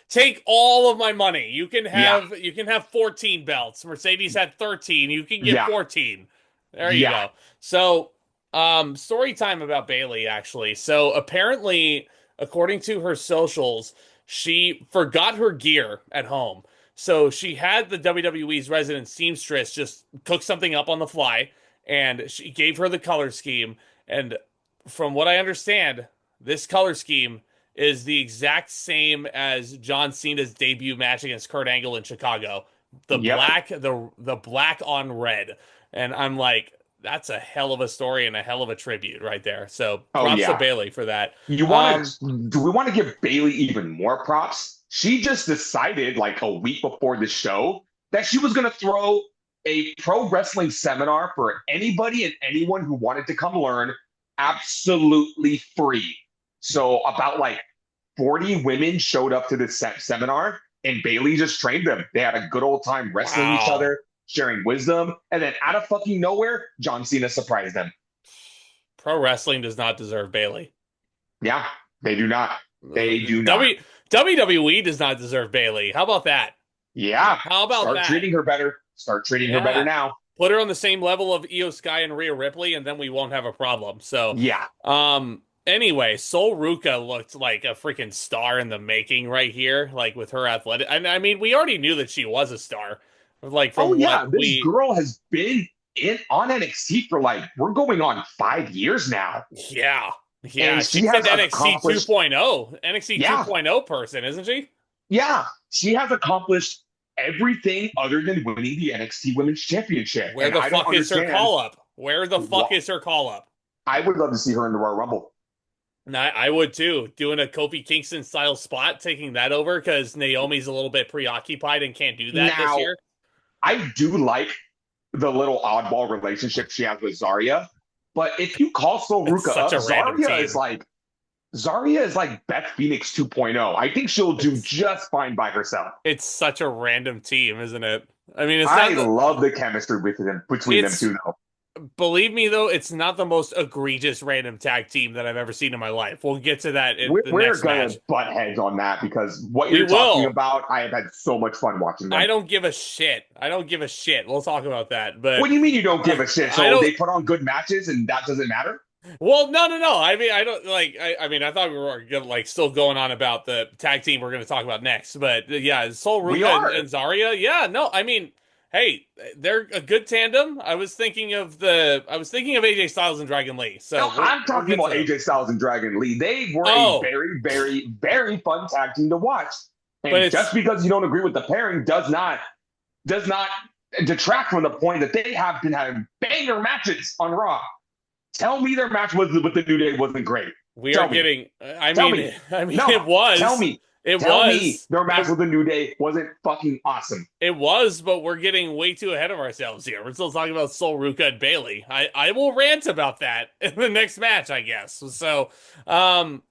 Take all of my money. Yeah, You can have 14 belts. Mercedes had 13. You can get yeah, 14. There you yeah. go. So, story time about Bayley actually. So apparently, according to her socials, she forgot her gear at home. So she had the WWE's resident seamstress just cook something up on the fly, and she gave her the color scheme. And from what I understand, this color scheme is the exact same as John Cena's debut match against Kurt Angle in Chicago. Yep. The black on red. And I'm like, that's a hell of a story and a hell of a tribute right there. So Oh props to yeah. Bayley for that. You want Um, to? Do we want to give Bayley even more props? She just decided, like a week before the show, that she was going to throw a pro wrestling seminar for anybody and anyone who wanted to come learn, absolutely free. So about like 40 women showed up to this seminar, and Bayley just trained them. They had a good old time wrestling each wow. other, sharing wisdom, and then out of fucking nowhere, John Cena surprised them. Pro wrestling does not deserve Bayley. Yeah, they do not. They do not. W WWE does not deserve Bayley. How about that? Yeah, How about start that? treating her better. Start treating her better Yeah. now. Put her on the same level of Io Sky and Rhea Ripley, and then we won't have a problem. So, Yeah. anyway, Sol Ruca looked like a freaking star in the making right here, like with her athletic. And I mean, we already knew that she was a star, like Oh from what yeah, this we, girl has been in on NXT for like we're going on 5 years now, yeah, yeah, and she she's an has NXT accomplished. 2.0, NXT Yeah, 2.0 person, isn't she? yeah, she has accomplished everything other than winning the NXT Women's Championship, Where and the I don't fuck is her understand. call up? Where the fuck What is her call up? I would love to see her in the Royal Rumble. And I would too, doing a Kofi Kingston style spot, taking that over because Naomi's a little bit preoccupied and can't do that this Now, year. I do like the little oddball relationship she has with Zarya, but if you call Sol It's Ruka such up, a random team. Zarya is like Beth Phoenix 2.0. I think she'll do It's just fine by herself. it's such a random team, isn't it? I mean, it's I not the love the chemistry between them it's two, though. believe me though, it's not the most egregious random tag team that I've ever seen in my life. We'll get to that in the We're next gonna match. butt heads on that because what We you're talking will. about, I have had so much fun watching I them. don't give a shit. I don't give a shit. We'll talk about that. What But do you mean you don't give a shit? I So don't they put on good matches and that doesn't matter? Well, no. I mean, I don't like. I mean, I thought we were gonna, like still going on about the tag team we're going to talk about next, but yeah, Sol We Ruca and are. Zarya. Yeah, no, I mean, hey, they're a good tandem. I was thinking of AJ Styles and Dragon Lee. No, So I'm we'll talking get to about them. AJ Styles and Dragon Lee. They were a Oh, very, very, very fun tag team to watch. but And just it's because you don't agree with the pairing does not detract from the point that they have been having banger matches on Raw. Tell me their match with the New Day wasn't great. we are Tell me. getting. I Tell mean, me. I mean, No, tell me. it Tell me was, their it match with the New Day wasn't fucking awesome. It was, but we're getting way too ahead of ourselves here. We're still talking about Sol Ruca and Bayley. I will rant about that in the next match, I guess. So, um,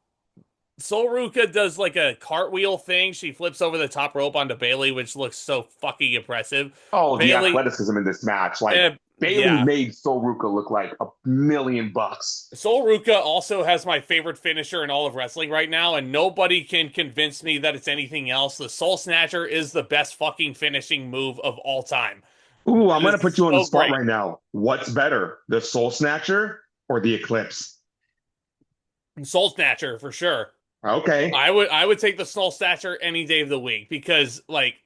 Sol Ruca does like a cartwheel thing. She flips over the top rope onto Bayley, which looks so fucking impressive. Oh, the Bayley, athleticism in this match. Like, Bayley yeah. made Sol Ruca look like $1 million. Sol Ruca also has my favorite finisher in all of wrestling right now, and nobody can convince me that it's anything else. The Soul Snatcher is the best fucking finishing move of all time. Ooh, I'm It going to is put you on the so spot great. right now. What's better, the Soul Snatcher or the Eclipse? Soul Snatcher for sure. Okay. I would take the Soul Snatcher any day of the week because like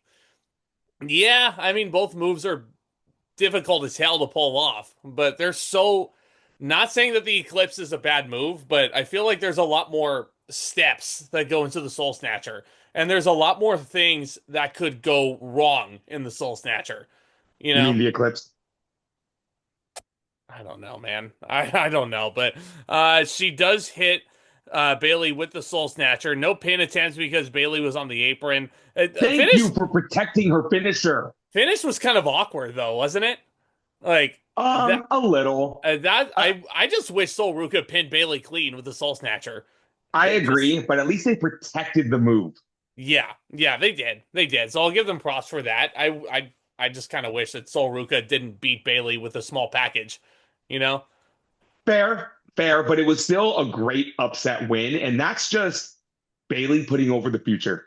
yeah, I mean both moves are difficult as hell to pull off, but they're so not saying that the Eclipse is a bad move, but I feel like there's a lot more steps that go into the Soul Snatcher, and there's a lot more things that could go wrong in the Soul Snatcher. You You know, mean the Eclipse? I don't know, man. I don't know, but she does hit Bayley with the Soul Snatcher. No pin attempts because Bayley was on the apron. Thank Finish you for protecting her finisher. finish was kind of awkward though, wasn't it? Like that A little. that Uh, I just wish Sol Ruca pinned Bayley clean with the Soul Snatcher. I It just agree, but at least they protected the move. yeah, they did. So I'll give them props for that. I just kind of wish that Sol Ruca didn't beat Bayley with a small package, you know? Fair, fair, but it was still a great upset win, and that's just Bayley putting over the future.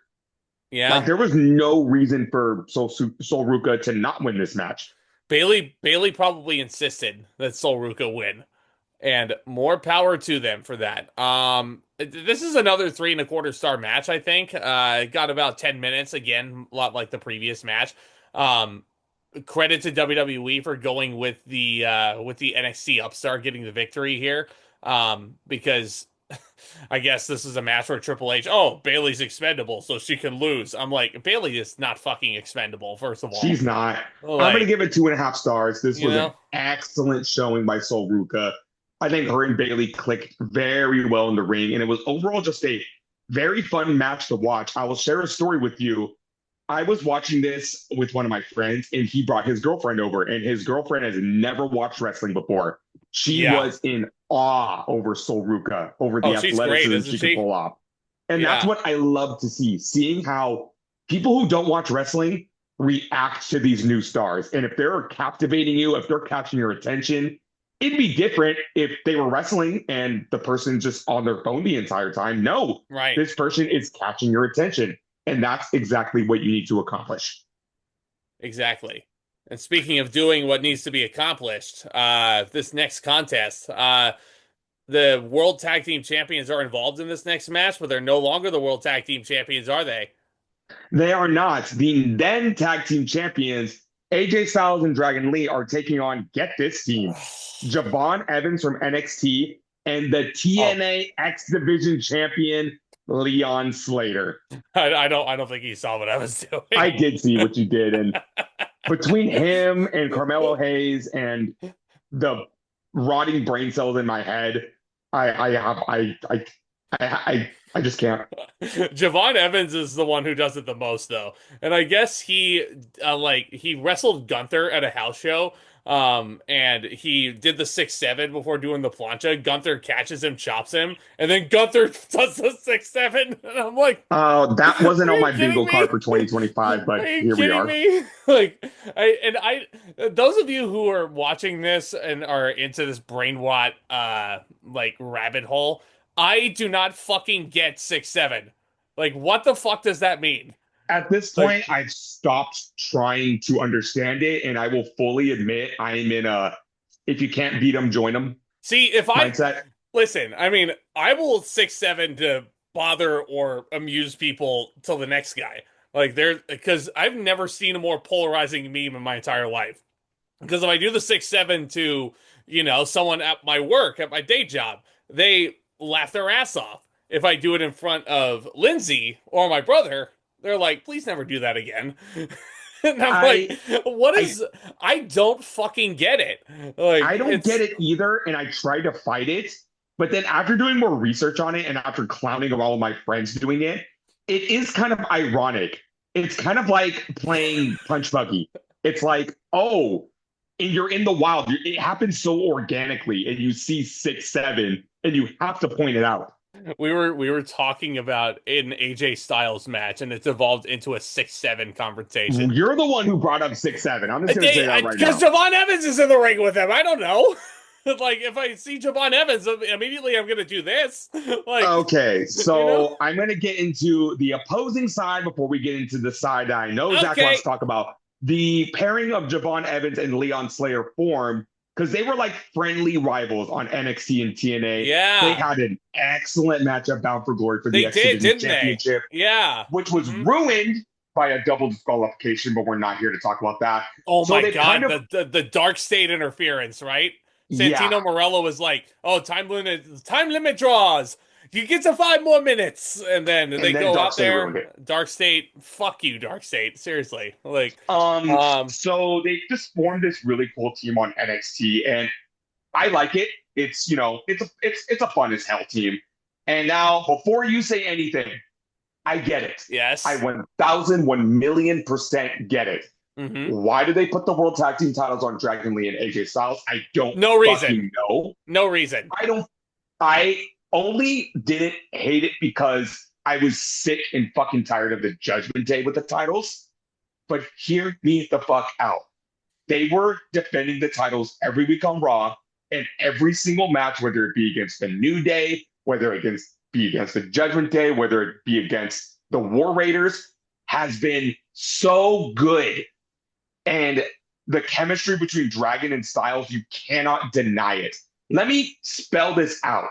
Like Yeah. there was no reason for Sol Ruca to not win this match. Bayley probably insisted that Sol Ruca win, and more power to them for that. This is another 3.25 star match. I think. It got about 10 minutes again, a lot like the previous match. Um, Credit to WWE for going with the NXT upstart getting the victory here. Because I guess this is a match where Triple H, oh, Bayley's expendable, so she can lose. I'm like, Bayley is not fucking expendable, first of all. She's not. I'm going to Like, give it 2.5 stars. This you was an know, excellent showing by Sol Ruca. I think her and Bayley clicked very well in the ring, and it was overall just a very fun match to watch. I will share a story with you. I was watching this with one of my friends, and he brought his girlfriend over, and his girlfriend has never watched wrestling before. She yeah. was in awe over Sol Ruca, over the Oh, she's great, athleticism isn't she could she? pull off. And that's Yeah. what I love to see, seeing how people who don't watch wrestling react to these new stars. And if they're captivating you, if they're catching your attention, it'd be different if they were wrestling and the person's just on their phone the entire time. No, Right. this person is catching your attention. And that's exactly what you need to accomplish. Exactly. And speaking of doing what needs to be accomplished, this next contest, the World Tag Team Champions are involved in this next match, but they're no longer the World Tag Team Champions, are they? They are not. The then tag team champions, AJ Styles and Dragon Lee, are taking on, get this team, Javon Evans from NXT and the Oh, TNA X Division champion, Leon Slater. I don't think he saw what I was I doing. did see what you did. And between him and Carmelo Hayes and the rotting brain cells in my head, I have I just can't. Javon Evans is the one who does it the most, though, and I guess he wrestled Gunther at a house show, and he did the 6-7 before doing the plancha. Gunther catches him, chops him, and then Gunther does the 6-7, and I'm like, That wasn't are on you my kidding bingo card me? for 2025, Are but you here we kidding are. me? Those of you who are watching this and are into this brainwat, like rabbit hole, I do not fucking get 6-7. Like, what the fuck does that mean? At this Like, point, I've stopped trying to understand it, and I will fully admit I am in a if you can't beat them, join them see, if I mindset. listen, I mean, I will 6-7 to bother or amuse people till the next guy. Like, there, because I've never seen a more polarizing meme in my entire life. Because if I do the 6-7 to, someone at my work, at my day job, they laugh their ass off. If I do it in front of Lindsay or my brother, They're like, please never do that again. And I'm like, I what I is, I don't fucking get it. Like, I don't get it's, it either, and I tried to fight it. But then after doing more research on it and after clowning all of my friends doing it, it is kind of ironic. It's kind of like playing Punch Buggy. It's like, oh, and you're in the wild. It happens so organically, and you see 6'7", and you have to point it out. we were talking about an AJ Styles match, and it's evolved into a 6'7" confrontation. You're the one who brought up 6'7". I'm just gonna say that right Because now. Javon Evans is in the ring with him. I don't know. Like, if I see Javon Evans, immediately I'm gonna do this. Like, Okay, you know? so I'm going to get into the opposing side before we get into the side that I know Zach wants Okay. to talk about. The pairing of Javon Evans and Leon Slayer formed because they were like friendly rivals on NXT and TNA. They Yeah. had an excellent matchup bound for glory for the They X did, Division didn't they? Championship, Yeah. which was Hmm. ruined by a double disqualification, but we're not here to talk about that. Oh So my they've kind God, of, the dark state interference, right? yeah, Santino Morello was like, "Oh, time limit draws. You get to 5 more minutes," and then they and then go Dark out State ruined there. it. Dark State, fuck you, Dark State. Seriously, like, Um, um, so they just formed this really cool team on NXT, and I like it. It's it's a fun as hell team. And now, before you say anything, I get it. I yes. 1,000, 1,000,000% get it. Hmm. Why did they put the World Tag Team titles on Dragon Lee and AJ Styles? I don't No reason. fucking know. No reason. I don't. I only didn't hate it because I was sick and fucking tired of the Judgment Day with the titles. But hear me the fuck out. They were defending the titles every week on Raw, and every single match, whether it be against the New Day, whether it be against the Judgment Day, whether it be against the War Raiders, has been so good. And the chemistry between Dragon and Styles, you cannot deny it. Let me spell this out.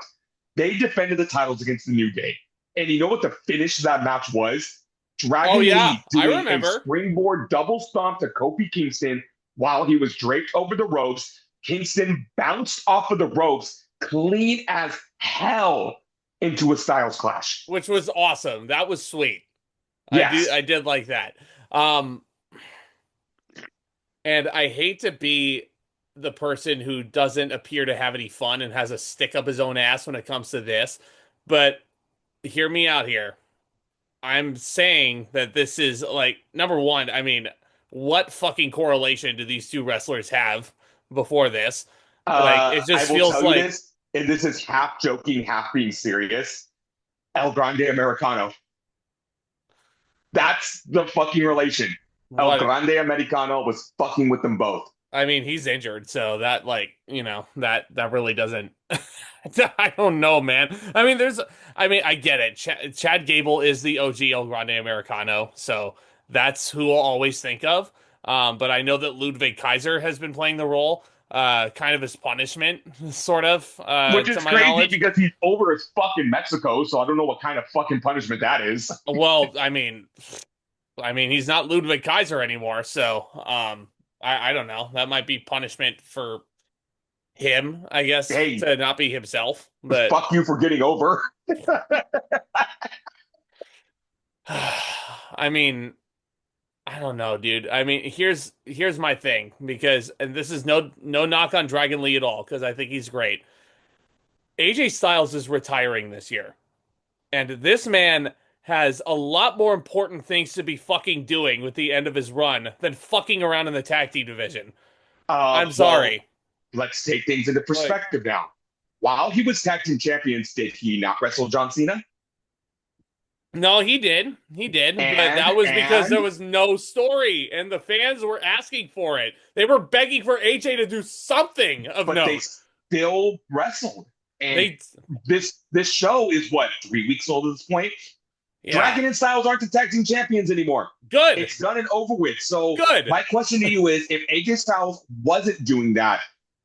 They defended the titles against the New Day. And you know what the finish of that match was? Oh Dragon yeah, Lee I doing a remember. springboard double stomp to Kofi Kingston while he was draped over the ropes. Kingston bounced off of the ropes clean as hell into a Styles clash. Which was awesome. That was sweet. Yes. I did like that. Um, and I hate to be the person who doesn't appear to have any fun and has a stick up his own ass when it comes to this, but hear me out here. I'm saying that this is like number one. I mean, what fucking correlation do these two wrestlers have before this? Like, it I just will feels tell you like this, and this is half joking, half being serious. El Grande Americano. That's the fucking relation. El what Grande Americano was fucking with them both. I mean, he's injured, so that like, that really doesn't I don't know, man. I get it. Chad Gable is the OG El Grande Americano, so that's who I'll always think of. But I know that Ludwig Kaiser has been playing the role, kind of as punishment, sort of, Which to is my crazy knowledge. because he's over as fucking Mexico, so I don't know what kind of fucking punishment that is. Well, I mean, he's not Ludwig Kaiser anymore, so I don't know. That might be punishment for him, I guess, Hey, to not be himself. But fuck you for getting over. I mean, I don't know, dude. I mean, here's my thing because, and this is no knock on Dragon Lee at all because I think he's great. AJ Styles is retiring this year, and this man has a lot more important things to be fucking doing with the end of his run than fucking around in the tag team division. I'm Well, sorry. let's take things into Like, perspective now. While he was tag team champions, did he not wrestle John Cena? no, he did. He did. But And that was because there and was no story and the fans were asking for it. They were begging for AJ to do something of but they note. still wrestled. And They, this show is what, 3 weeks old at this point? yeah. Dragon and Styles aren't the tag team champions anymore. Good. It's done and over with. So Good. my question to you is, if AJ Styles wasn't doing that,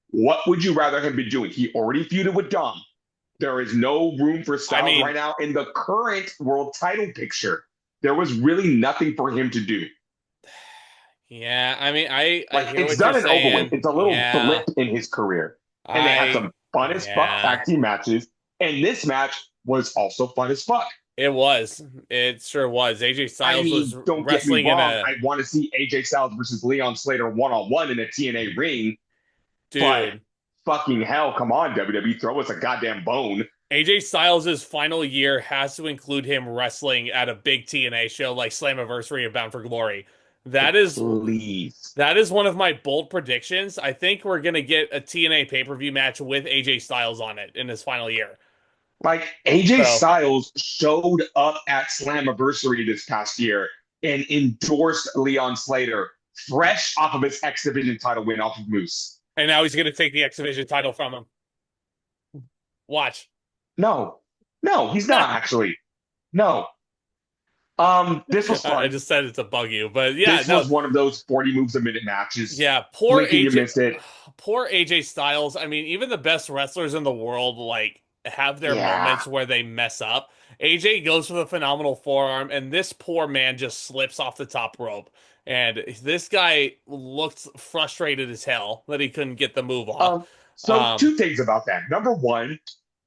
what would you rather him be doing? He already feuded with Dom. There is no room for I Styles right mean, now in the current world title picture. There was really nothing for him to do. yeah. I mean, I Like, hear it's what you're done and over with. saying. It's a little Yeah. blip in his career. And they had I, some fun as fuck yeah. tag team matches. And this match was also fun as fuck. It was. It sure was. AJ I Styles was mean, don't get me wrestling in wrong. a I want to see AJ Styles versus Leon Slater one-on-one in a TNA ring, but dude. fucking hell, come on, WWE, throw us a goddamn bone. AJ Styles' final year has to include him wrestling at a big TNA show like Slammiversary and Bound for Glory. That is Please. that is one of my bold predictions. I think we're gonna get a TNA pay-per-view match with AJ Styles on it in his final year. Like AJ So, Styles showed up at Slammiversary this past year and endorsed Leon Slater, fresh off of his X Division title win off of Moose. and now he's gonna take the X Division title from him. Watch. No, no, he's not actually. No. This was I fun. just said it to bug you, but yeah, This no, was one of those 40 moves a minute matches. yeah, Blinking, you missed it. Poor AJ Styles. I mean, even the best wrestlers in the world like have their Yeah. moments where they mess up. AJ goes for the phenomenal forearm, and this poor man just slips off the top rope. And this guy looked frustrated as hell that he couldn't get the move off. So Um, two things about that. Number one,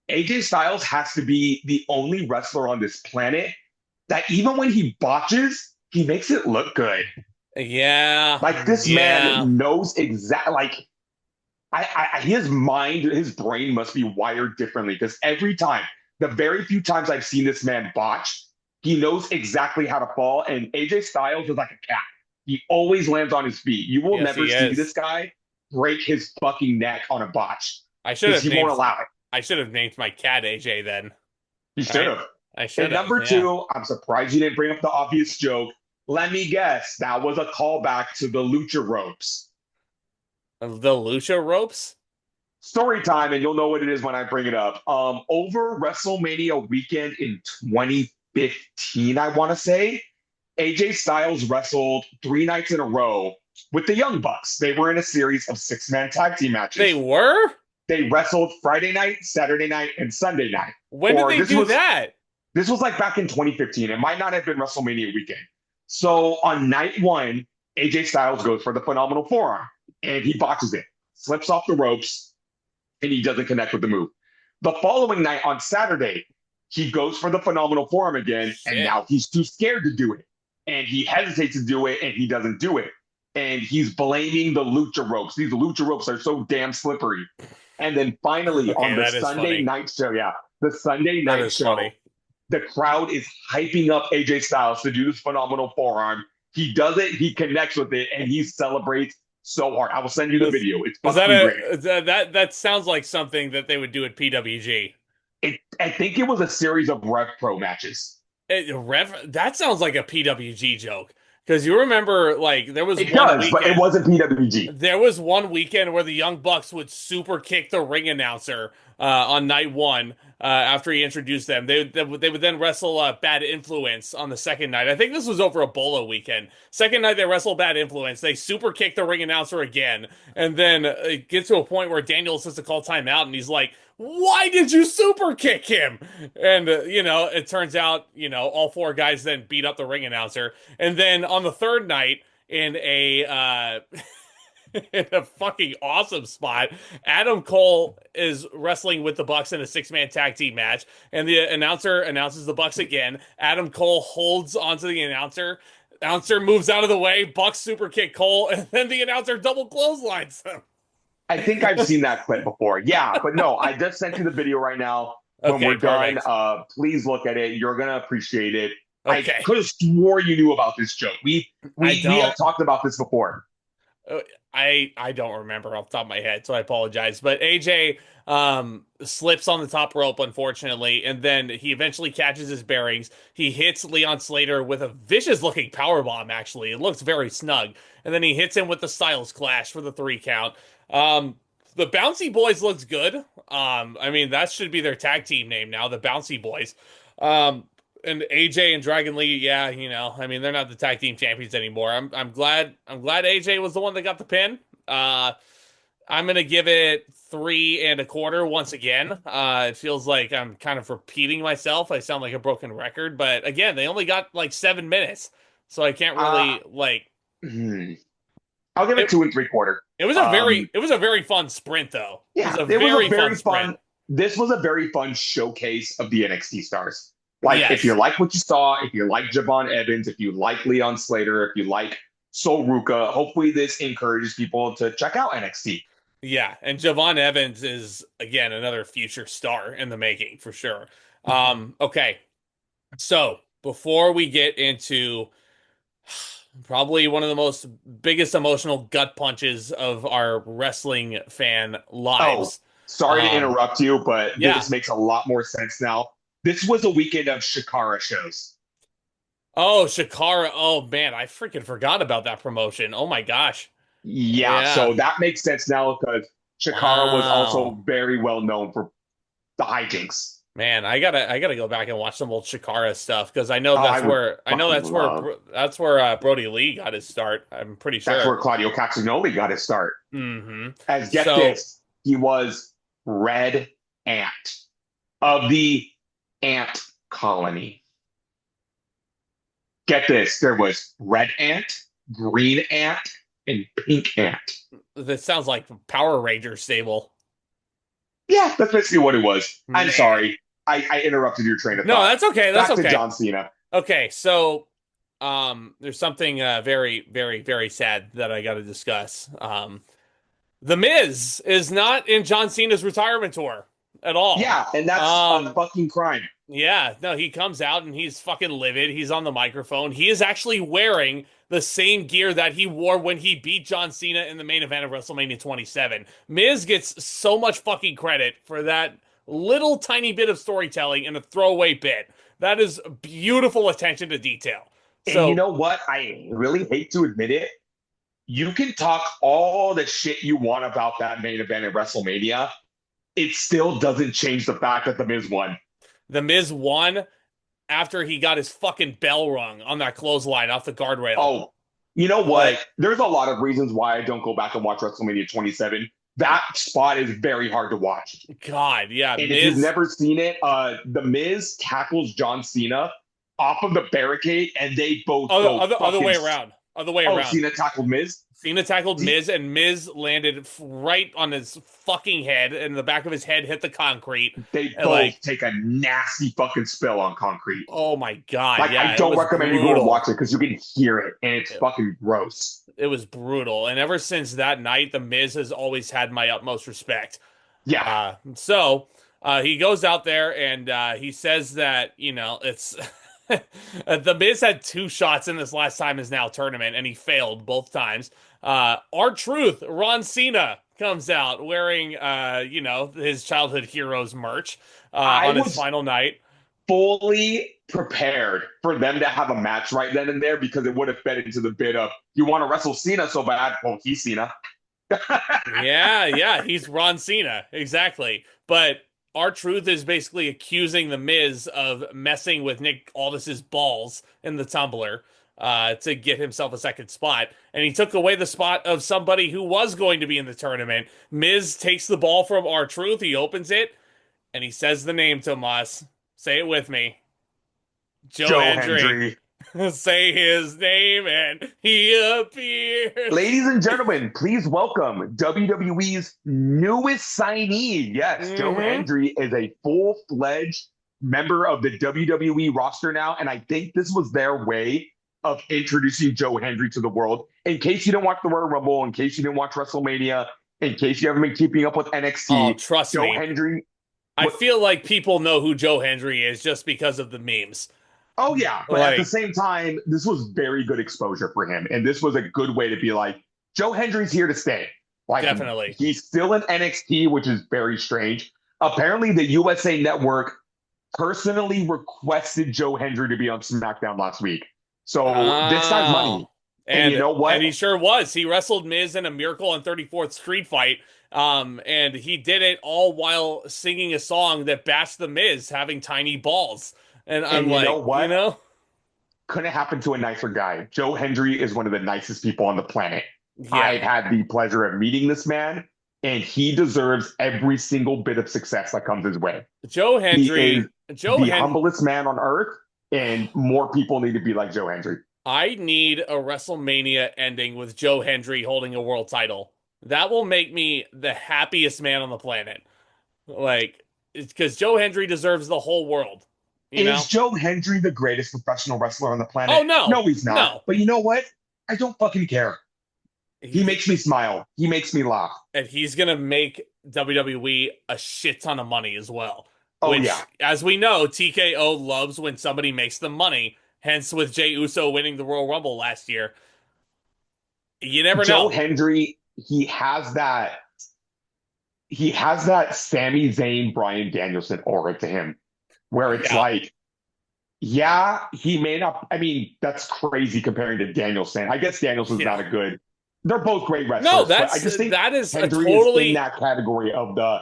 AJ Styles has to be the only wrestler on this planet that even when he botches, he makes it look good. yeah, Like this yeah. man knows exactly. Like his mind, his brain must be wired differently because every time, the very few times I've seen this man botch, he knows exactly how to fall. And AJ Styles is like a cat. He always lands on his feet. You will Yes, never he see is. this guy break his fucking neck on a botch I should because have he won't named allow it. I should have named my cat AJ then. He All should right. have. I And should have, number yeah. two, I'm surprised you didn't bring up the obvious joke. Let me guess, that was a callback to the Lucha ropes. The Lucha ropes? Story time, and you'll know what it is when I bring it up. Over WrestleMania weekend in 2015, I want to say, AJ Styles wrestled 3 nights in a row with the Young Bucks. They were in a series of 6-man tag team They matches. were? They wrestled Friday night, Saturday night, and Sunday night. When did Or they do that? this was like back in 2015. It might not have been WrestleMania weekend. So on night one, AJ Styles goes for the phenomenal forearm and he botches it, slips off the ropes, and he doesn't connect with the move. The following night on Saturday, he goes for the phenomenal forearm again, and Shit. now he's too scared to do it. And he hesitates to do it, and he doesn't do it. And he's blaming the lucha ropes. These lucha ropes are so damn slippery. And then finally Okay, on the that is Sunday funny. night show, yeah, the Sunday That night is show, funny. the crowd is hyping up AJ Styles to do this phenomenal forearm. He does it, he connects with it, and he celebrates so hard. I will send you the Was, video. It's was that fucking great. that sounds like something that they would do at PWG. I think it was a series of Rev Pro matches. That sounds like a PWG joke. Because you remember, like, It does, but it wasn't PWG. there was one weekend where the Young Bucks would super kick the ring announcer on night one after he introduced them. They would then wrestle Bad Influence on the second night. I think this was over a Bolo weekend. Second night they wrestle Bad Influence. They super kick the ring announcer again, and then it gets to a point where Daniel has to call timeout, and he's like, "Why did you super kick him?" And it turns out all four guys then beat up the ring announcer, and then on the third night in a in a fucking awesome spot. Adam Cole is wrestling with the Bucks in a 6-man tag team match, and the announcer announces the Bucks again. Adam Cole holds onto the announcer. Announcer moves out of the way. Bucks super kick Cole, and then the announcer double clotheslines him. I think I've seen that clip before. Yeah, but no, I just sent you the video right now. When Okay, we're done, perfect. Please look at it. You're gonna appreciate it. I Okay, could have swore you knew about this joke. We I we we have don't. talked about this before. Uh, I don't remember off the top of my head, so I apologize. But AJ slips on the top rope, unfortunately, and then he eventually catches his bearings. He hits Leon Slater with a vicious looking power bomb. Actually, it looks very snug, and then he hits him with the Styles Clash for the 3 count. The Bouncy Boys looks good. I mean that should be their tag team name now, the Bouncy Boys. And AJ and Dragon Lee, yeah, I mean, they're not the tag team champions anymore. I'm glad AJ was the one that got the pin. I'm gonna give it 3 1/4 once again. It feels like I'm kind of repeating myself. I sound like a broken record, but again, they only got like 7 minutes, so I can't Uh, really like hmm. I'll give it it. 2 3/4. It was a very fun sprint though. It was Yeah, a it was a very fun very sprint. fun. This was a very fun showcase of the NXT stars. Like, if you Yes. like what you saw, if you like Javon Evans, if you like Leon Slater, if you like Sol Ruca, hopefully this encourages people to check out NXT. Yeah, and Javon Evans is again another future star in the making for sure. Okay, so before we get into probably one of the most biggest emotional gut punches of our wrestling fan Oh, lives. sorry to Um, interrupt you, but yeah. this makes a lot more sense now. This was a weekend of Shakara shows. Oh, Shakara. Oh man, I freaking forgot about that promotion. Oh my gosh. Yeah, Yeah. so that makes sense now because Shakara was Wow. also very well known for the hijinks. Man, I gotta go back and watch some old Shakara stuff because I know Oh, I that's would where I know fucking that's where love. Brody Lee got his start. I'm pretty That's sure. where Claudio Castagnoli got his start. Hmm. As get So this, he was Red Ant of the Ant Colony. Get this, there was Red Ant, Green Ant, and Pink Ant. this sounds like Power Ranger stable. Yeah, that's basically what it was. I'm Man. sorry. I interrupted your train of No, thought. that's okay. That's Back to okay. John Cena. Okay, so there's something very, very, very sad that I got to discuss. The Miz is not in John Cena's retirement tour at all. Yeah, and that's a Um, fucking crime. yeah, no, he comes out and he's fucking livid. He's on the microphone. He is actually wearing the same gear that he wore when he beat John Cena in the main event of WrestleMania 27. Miz gets so much fucking credit for that little tiny bit of storytelling and a throwaway bit. That is beautiful attention to detail. And you So, know what? I really hate to admit it. You can talk all the shit you want about that main event at WrestleMania. It still doesn't change the fact that The Miz won. The Miz won after he got his fucking bell rung on that clothesline off the guardrail. Oh, you know what? Like, There's a lot of reasons why I don't go back and watch WrestleMania 27. That spot is very hard to watch. God, yeah, And if you've Miz. never seen it, The Miz tackles John Cena off of the barricade, and they both Other, go other, other fucking. way around. Other way Oh, around. Cena tackled Miz. Cena tackled Miz, and Miz landed right on his fucking head, and the back of his head hit the concrete. They And both like, take a nasty fucking spill on concrete. oh my God, Like, I yeah, it don't was recommend you go and watch brutal. it because you can hear it, and it's It, fucking gross. it was brutal. And ever since that night, the Miz has always had my utmost respect. Yeah, He goes out there and he says that, it's the Miz had two shots in this last time is now tournament, and he failed both times. R-Truth, Ron Cena comes out wearing, his childhood heroes merch I on his was final night. fully prepared for them to have a match right then and there because it would have fed into the bit of you want to wrestle Cena so bad. Well, he's Cena. Yeah, yeah, he's Ron Cena, exactly. But R-Truth is basically accusing the Miz of messing with Nick Aldis's balls in the tumbler to get himself a second spot, and he took away the spot of somebody who was going to be in the tournament. Miz takes the ball from R-Truth, he opens it, and he says the name, Tomas. Say it with me. Joe Joe Hendry. Hendry. Say his name, and he appears. Ladies and gentlemen, please welcome WWE's newest signee. Yes, Joe Mm-hmm. Hendry is a full fledged member of the WWE roster now. And I think this was their way of introducing Joe Hendry to the world. In case you didn't watch the Royal Rumble, in case you didn't watch WrestleMania, in case you haven't been keeping up with Oh, NXT, trust Joe me. Hendry. I feel like people know who Joe Hendry is just because of the memes. Oh yeah, but at the Like, same time, this was very good exposure for him, and this was a good way to be like, Joe Hendry's here to stay. Like definitely. he's still in NXT, which is very strange. Apparently, the USA Network personally requested Joe Hendry to be on SmackDown last week, so this guy's money. Oh. And you And know and what? he sure was. He wrestled Miz in a Miracle on 34th Street fight. And he did it all while singing a song that bashed the Miz having tiny balls. And I'm And you know like, what? Couldn't happen to a nicer guy. Joe Hendry is one of the nicest people on the planet. yeah, I've had the pleasure of meeting this man, and he deserves every single bit of success that comes his way. Joe He is Hendry, Joe the Hen humblest man on earth, and more people need to be like Joe Hendry. I need a WrestleMania ending with Joe Hendry holding a world title. That will make me the happiest man on the planet. Like, it's because Joe Hendry deserves the whole world. you Is know? Joe Hendry the greatest professional wrestler on the Oh planet? No, no, he's not. no. But you know what? I don't fucking care. He He makes me smile. He makes me laugh. and he's gonna make WWE a shit ton of money as well. Oh yeah. Which, as we know, TKO loves when somebody makes them money. Hence, with Jey Uso winning the Royal Rumble last year, you never Joe know. Hendry, he has that Sami Zayn, Bryan Danielson aura to him, where it's Yeah, like, yeah, he may not. I mean, that's crazy comparing to Danielson. I guess Danielson's yeah. not a good. They're both great No, wrestlers, but I that's just think that is a Hendry is in totally that category of the.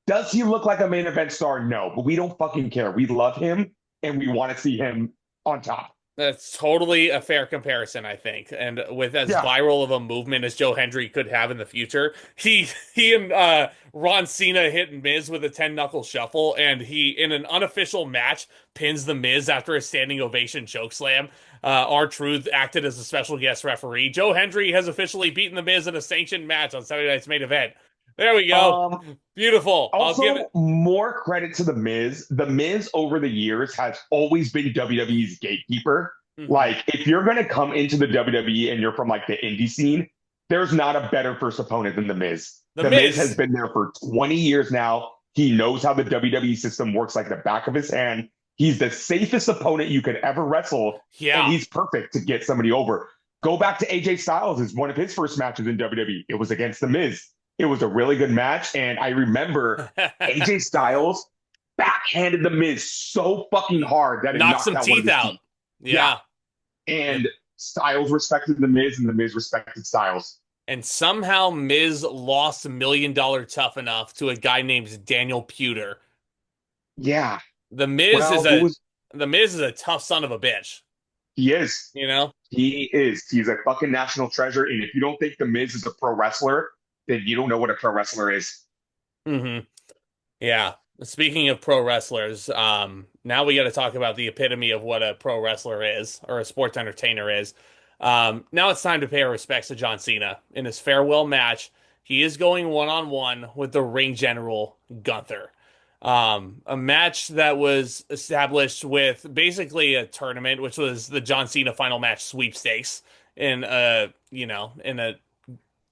Does he look like a main event star? No, but we don't fucking care. We love him and we want to see him on top. That's totally a fair comparison, I think. And with as Yeah. viral of a movement as Joe Hendry could have in the future, he and Ron Cena hit Miz with a 10 knuckle shuffle, and he in an unofficial match pins the Miz after a standing ovation chokeslam. R-Truth acted as a special guest referee. Joe Hendry has officially beaten the Miz in a sanctioned match on Saturday Night's Main Event. There we go. Um, Beautiful. I'll give it. Also, more credit to The Miz. The Miz over the years has always been WWE's gatekeeper. Mhm. Like, if you're going to come into the WWE and you're from like the indie scene, there's not a better first opponent than The Miz. The The Miz has Miz. been there for 20 years now. He knows how the WWE system works like the back of his hand. He's the safest opponent you could ever wrestle, and Yeah. he's perfect to get somebody over. Go back to AJ Styles as one of his first matches in WWE. It was against The Miz. It was a really good match. And I remember AJ Styles backhanded The Miz so fucking hard that it Knock knocked some out one of teeth his out. teeth. Yeah. Yeah. And Styles respected The Miz and The Miz respected Styles. And somehow Miz lost $1 million tough enough to a guy named Daniel Puder. Yeah. The Miz is Well, it a was, the Miz is a tough son of a bitch, he is. you know? He is. He's a fucking national treasure. And if you don't think The Miz is a pro wrestler, then you don't know what a pro wrestler is. Hmm. Yeah. Speaking of pro wrestlers, now we got to talk about the epitome of what a pro wrestler is or a sports entertainer is. Now it's time to pay our respects to John Cena. In his farewell match, he is going one-on-one with the ring general Gunther. A match that was established with basically a tournament, which was the John Cena final match sweepstakes in a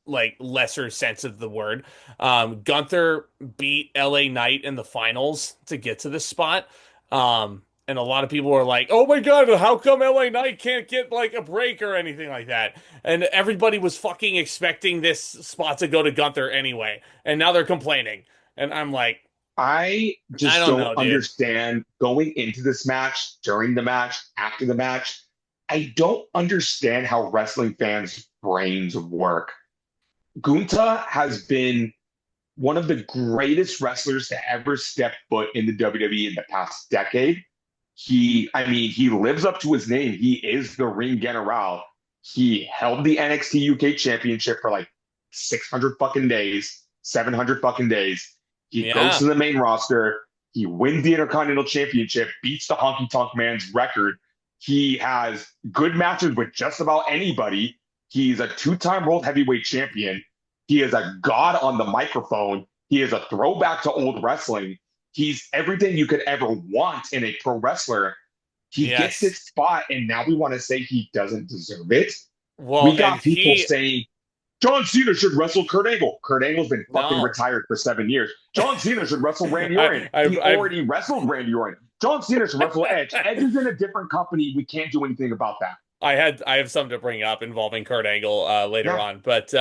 like lesser sense of the word. Gunther beat LA Knight in the finals to get to this spot. And a lot of people were like, "Oh my God, how come LA Knight can't get like a break or anything like that?" And everybody was fucking expecting this spot to go to Gunther anyway, and now they're complaining. And I'm like, I I just don't don't know, dude. understand going into this match, during the match, after the match. I don't understand how wrestling fans' brains work. Gunther has been one of the greatest wrestlers to ever step foot in the WWE in the past decade. I mean, he lives up to his name. He is the ring general. He held the NXT UK championship for like 600 fucking days, 700 fucking days. He goes Yeah, to the main roster. He wins the Intercontinental Championship, beats the Honky Tonk Man's record. He has good matches with just about anybody. He's a two-time world heavyweight champion. He is a god on the microphone. He is a throwback to old wrestling. He's everything you could ever want in a pro wrestler. He gets yes. this spot, and now we want to say he doesn't deserve it. Well, We and got people he saying John Cena should wrestle Kurt Angle. Kurt Angle's been fucking no, retired for 7 years. John Cena should wrestle Randy Orton. I, I've, He I've already wrestled Randy Orton. John Cena should wrestle Edge. Edge is in a different company. We can't do anything about that. I have something to bring up involving Kurt Angle later Yeah, on. But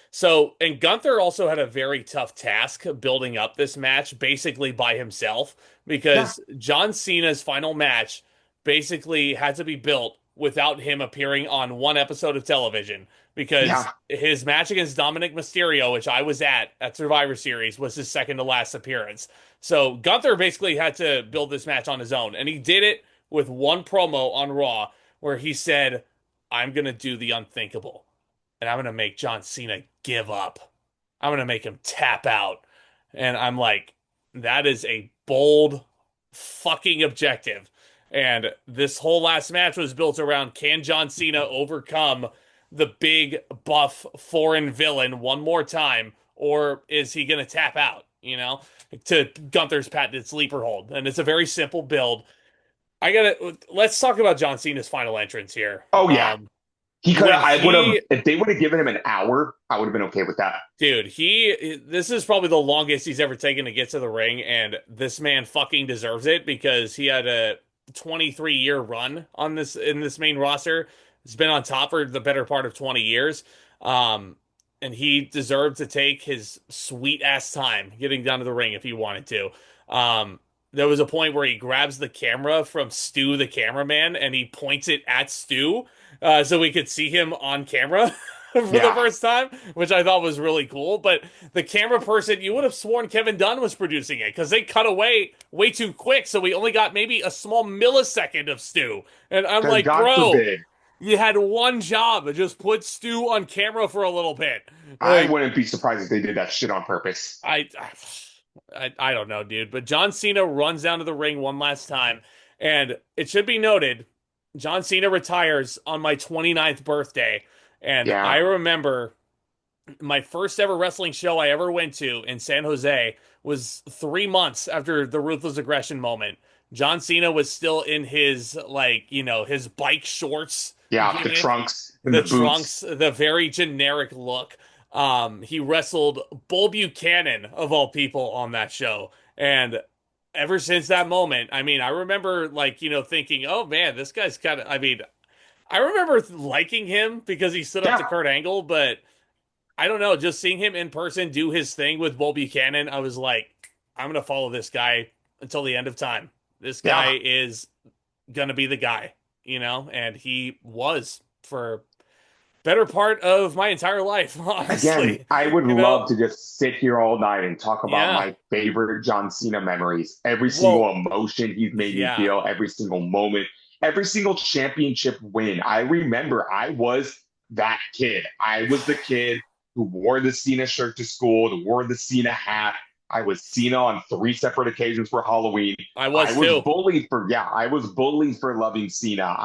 so and Gunther also had a very tough task building up this match basically by himself yeah, because John Cena's final match basically had to be built without him appearing on one episode of television because yeah. his match against Dominic Mysterio, which I was at Survivor Series, was his second to last appearance. So Gunther basically had to build this match on his own, and he did it with one promo on Raw where he said, I'm going to do the unthinkable and I'm going to make John Cena give up. I'm going to make him tap out. And I'm like, that is a bold fucking objective. And this whole last match was built around can John Cena overcome the big buff foreign villain one more time, or is he going to tap out, to Gunther's patented sleeper hold? And it's a very simple build. let's talk about John Cena's final entrance here. Oh yeah, he could. When I would have he if they would have given him an hour. I would have been okay with that. Dude, this is probably the longest he's ever taken to get to the ring, and this man fucking deserves it because he had a 23-year run on this in this main roster. He's been on top for the better part of 20 years. Um, and he deserved to take his sweet ass time getting down to the ring if he wanted to. There was a point where he grabs the camera from Stu, the cameraman, and he points it at Stu, so we could see him on camera. For the Yeah, first time, which I thought was really cool. But the camera person, you would have sworn Kevin Dunn was producing it because they cut away way too quick. So we only got maybe a small millisecond of Stu. And I'm because like, God bro, forbid, you had one job, just put Stu on camera for a little bit. I Like, wouldn't be surprised if they did that shit on purpose. I don't know, dude. But John Cena runs down to the ring one last time. And it should be noted, John Cena retires on my 29th birthday. And I Yeah, remember my first ever wrestling show I ever went to in San Jose was 3 months after the Ruthless Aggression moment. John Cena was still in his, like, his bike shorts yeah, the gimmick, trunks and the the trunks, boots. the very generic look. He wrestled Bull Buchanan of all people on that show. And ever since that moment, I mean, I remember, like, thinking, oh man, this guy's kind of, I mean, I remember liking him because he stood up to Yeah, Kurt Angle, but I don't know, just seeing him in person do his thing with Bull Buchanan, I was like, I'm gonna follow this guy until the end of time. This yeah. guy is gonna be the guy, and he was for better part of my entire life, Again, honestly. I would You know? love to just sit here all night and talk about Yeah. my favorite John Cena memories. Every single Well, emotion he's made me yeah. feel, every single moment, every single championship win. I remember I was that kid. I was the kid who wore the Cena shirt to school, who wore the Cena hat. I was Cena on three separate occasions for Halloween. I was too. I was bullied for loving Cena.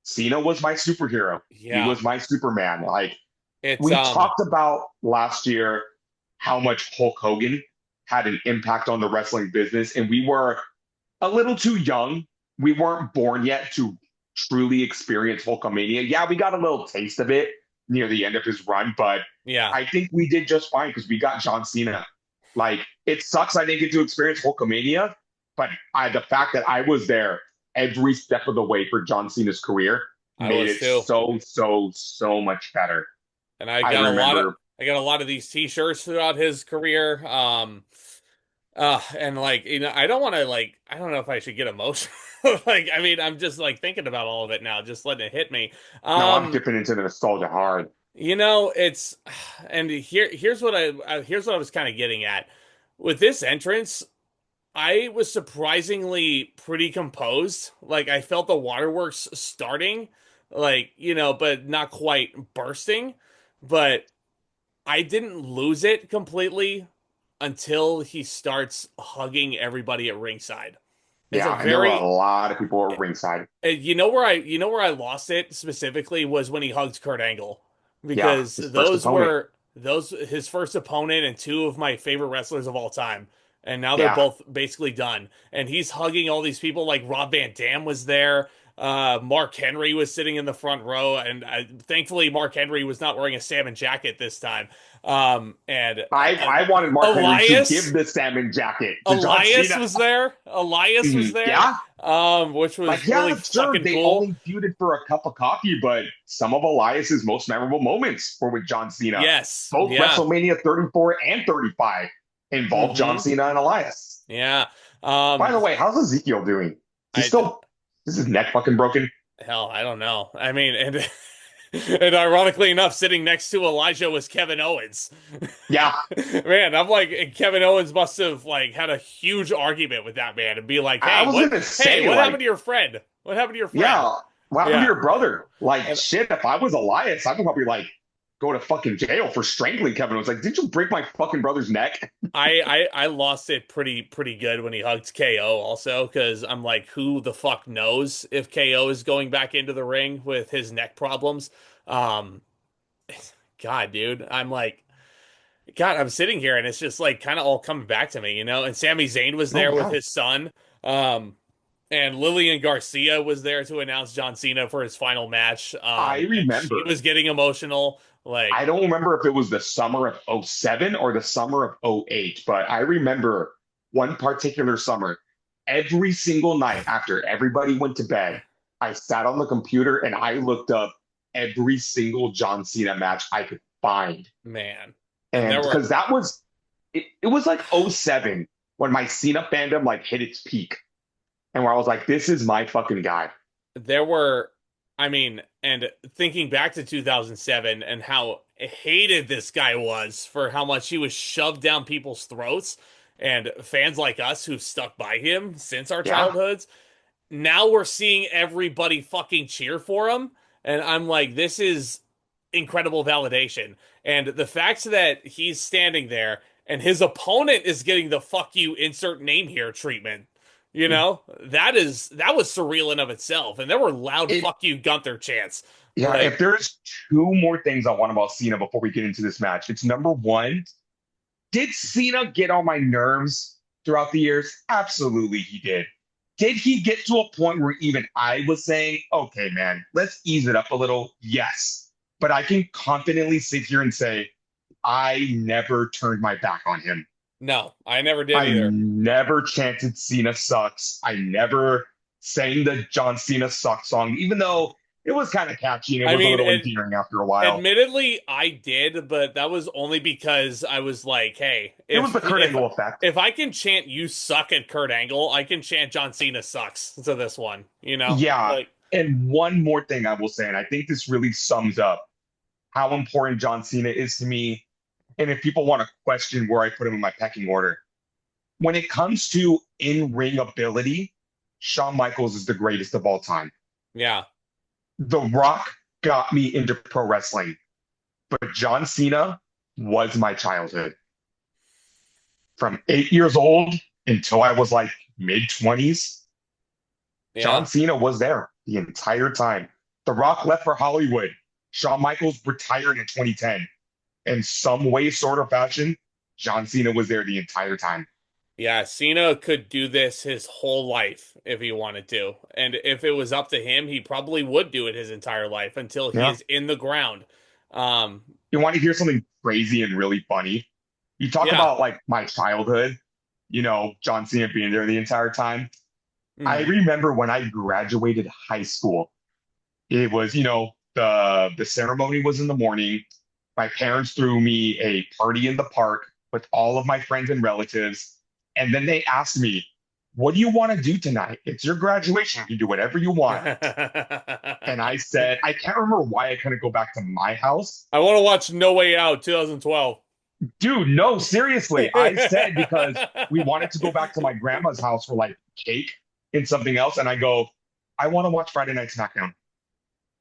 Cena was my superhero. He Yeah. was my Superman. Like, It's we talked about last year how much Hulk Hogan had an impact on the wrestling business, and we were a little too young. We weren't born yet to truly experience Hulkamania. Yeah, we got a little taste of it near the end of his run, but yeah. I think we did just fine because we got John Cena. Like, it sucks I didn't get to experience Hulkamania, but the fact that I was there every step of the way for John Cena's career I made was it too. so much better. And I remember. I got a lot of these t-shirts throughout his career. And like, I don't want to like, I don't know if I should get emotional. Like, I mean, I'm just like thinking about all of it now, just letting it hit me. No, I'm dipping into the nostalgia hard. It's, and here's what I was kind of getting at with this entrance. I was surprisingly pretty composed. Like, I felt the waterworks starting, like, but not quite bursting. But I didn't lose it completely until he starts hugging everybody at ringside. It's a Yeah, and there were a very lot of people at ringside. you know where I lost it specifically was when he hugged Kurt Angle Yeah, because his first those opponent. were those his first opponent and two of my favorite wrestlers of all time. And now they're Yeah, both basically done. And he's hugging all these people like Rob Van Dam was there. Mark Henry was sitting in the front row, and thankfully Mark Henry was not wearing a salmon jacket this time. And I wanted Mark Henry to give Elias the salmon jacket to John Elias Cena. was there. Elias was there. Yeah, Which was like yeah, really sure. fucking They cool. only feuded for a cup of coffee, but some of Elias's most memorable moments were with John Cena. Yes. Both Yeah. WrestleMania 34 and 35 involved John Mm-hmm. Cena and Elias. Yeah. By the way, how's Ezekiel doing? Is he I still? Is his neck fucking broken? hell, I don't know. I mean, and and ironically enough, sitting next to Elijah was Kevin Owens. Yeah, Man, I'm like, Kevin Owens must have like had a huge argument with that man and be like, I was gonna hey, say what like happened to your friend? What happened to your friend? yeah, what happened to Yeah. your brother? Like, And shit, if I was Elias, I'd probably like go to fucking jail for strangling Kevin. I was like, did you break my fucking brother's neck? I lost it pretty good when he hugged KO also because I'm like, who the fuck knows if KO is going back into the ring with his neck problems? Um, God, dude, I'm like, God, I'm sitting here and it's just like kind of all coming back to me, And Sami Zayn was Oh there with yeah. his son. Um, And Lillian Garcia was there to announce John Cena for his final match. I And she remember. was getting emotional. Like, I don't remember if it was the summer of '07 or the summer of '08, but I remember one particular summer, every single night after everybody went to bed, I sat on the computer and I looked up every single John Cena match I could find. man. And And there were because it was like '07 when my Cena fandom like hit its peak and where I was like, this is my fucking guy. there were I mean, and thinking back to 2007 and how hated this guy was for how much he was shoved down people's throats, and fans like us who've stuck by him since our Yeah. childhoods, now we're seeing everybody fucking cheer for him. And I'm like, this is incredible validation. And the fact that he's standing there and his opponent is getting the fuck you insert name here treatment, that was surreal in of itself. And there were loud It fuck you Gunther chants. Yeah, if Like, there's two more things I want about Cena before we get into this match, it's number one, did Cena get on my nerves throughout the years? Absolutely, he did. Did he get to a point where even I was saying, okay, man, let's ease it up a little? Yes. But I can confidently sit here and say, I never turned my back on him. no, I never did I either. never chanted Cena sucks. I never sang the John Cena sucks song, even though it was kind of catchy and it I was a mean, little endearing after a while. admittedly, I did, but that was only because I was like, hey, It was if the Kurt if Angle effect. if I can chant "You suck" at Kurt Angle, I can chant "John Cena sucks" to this one. Yeah. Like, And one more thing I will say, and I think this really sums up how important John Cena is to me. And if people want to question where I put him in my pecking order, when it comes to in ring ability, Shawn Michaels is the greatest of all time. yeah, The Rock got me into pro wrestling, but John Cena was my childhood. From 8 years old until I was like mid 20s, John yeah, Cena was there the entire time. The Rock left for Hollywood. Shawn Michaels retired in 2010. In some way, sort of fashion, John Cena was there the entire time. yeah. Cena could do this his whole life if he wanted to, and if it was up to him, he probably would do it his entire life until he Yeah. is in the ground. Um, You want to hear something crazy and really funny? You talk yeah. about like my childhood, John Cena being there the entire time. I Mhm. remember when I graduated high school, it was, the ceremony was in the morning. My parents threw me a party in the park with all of my friends and relatives. And then they asked me, what do you want to do tonight? It's your graduation. You can do whatever you want. And I said, I can't remember why I couldn't go back to my house. I want to watch No Way Out 2012. Dude, no, seriously. I said because we wanted to go back to my grandma's house for like cake and something else. And I go, I want to watch Friday Night SmackDown.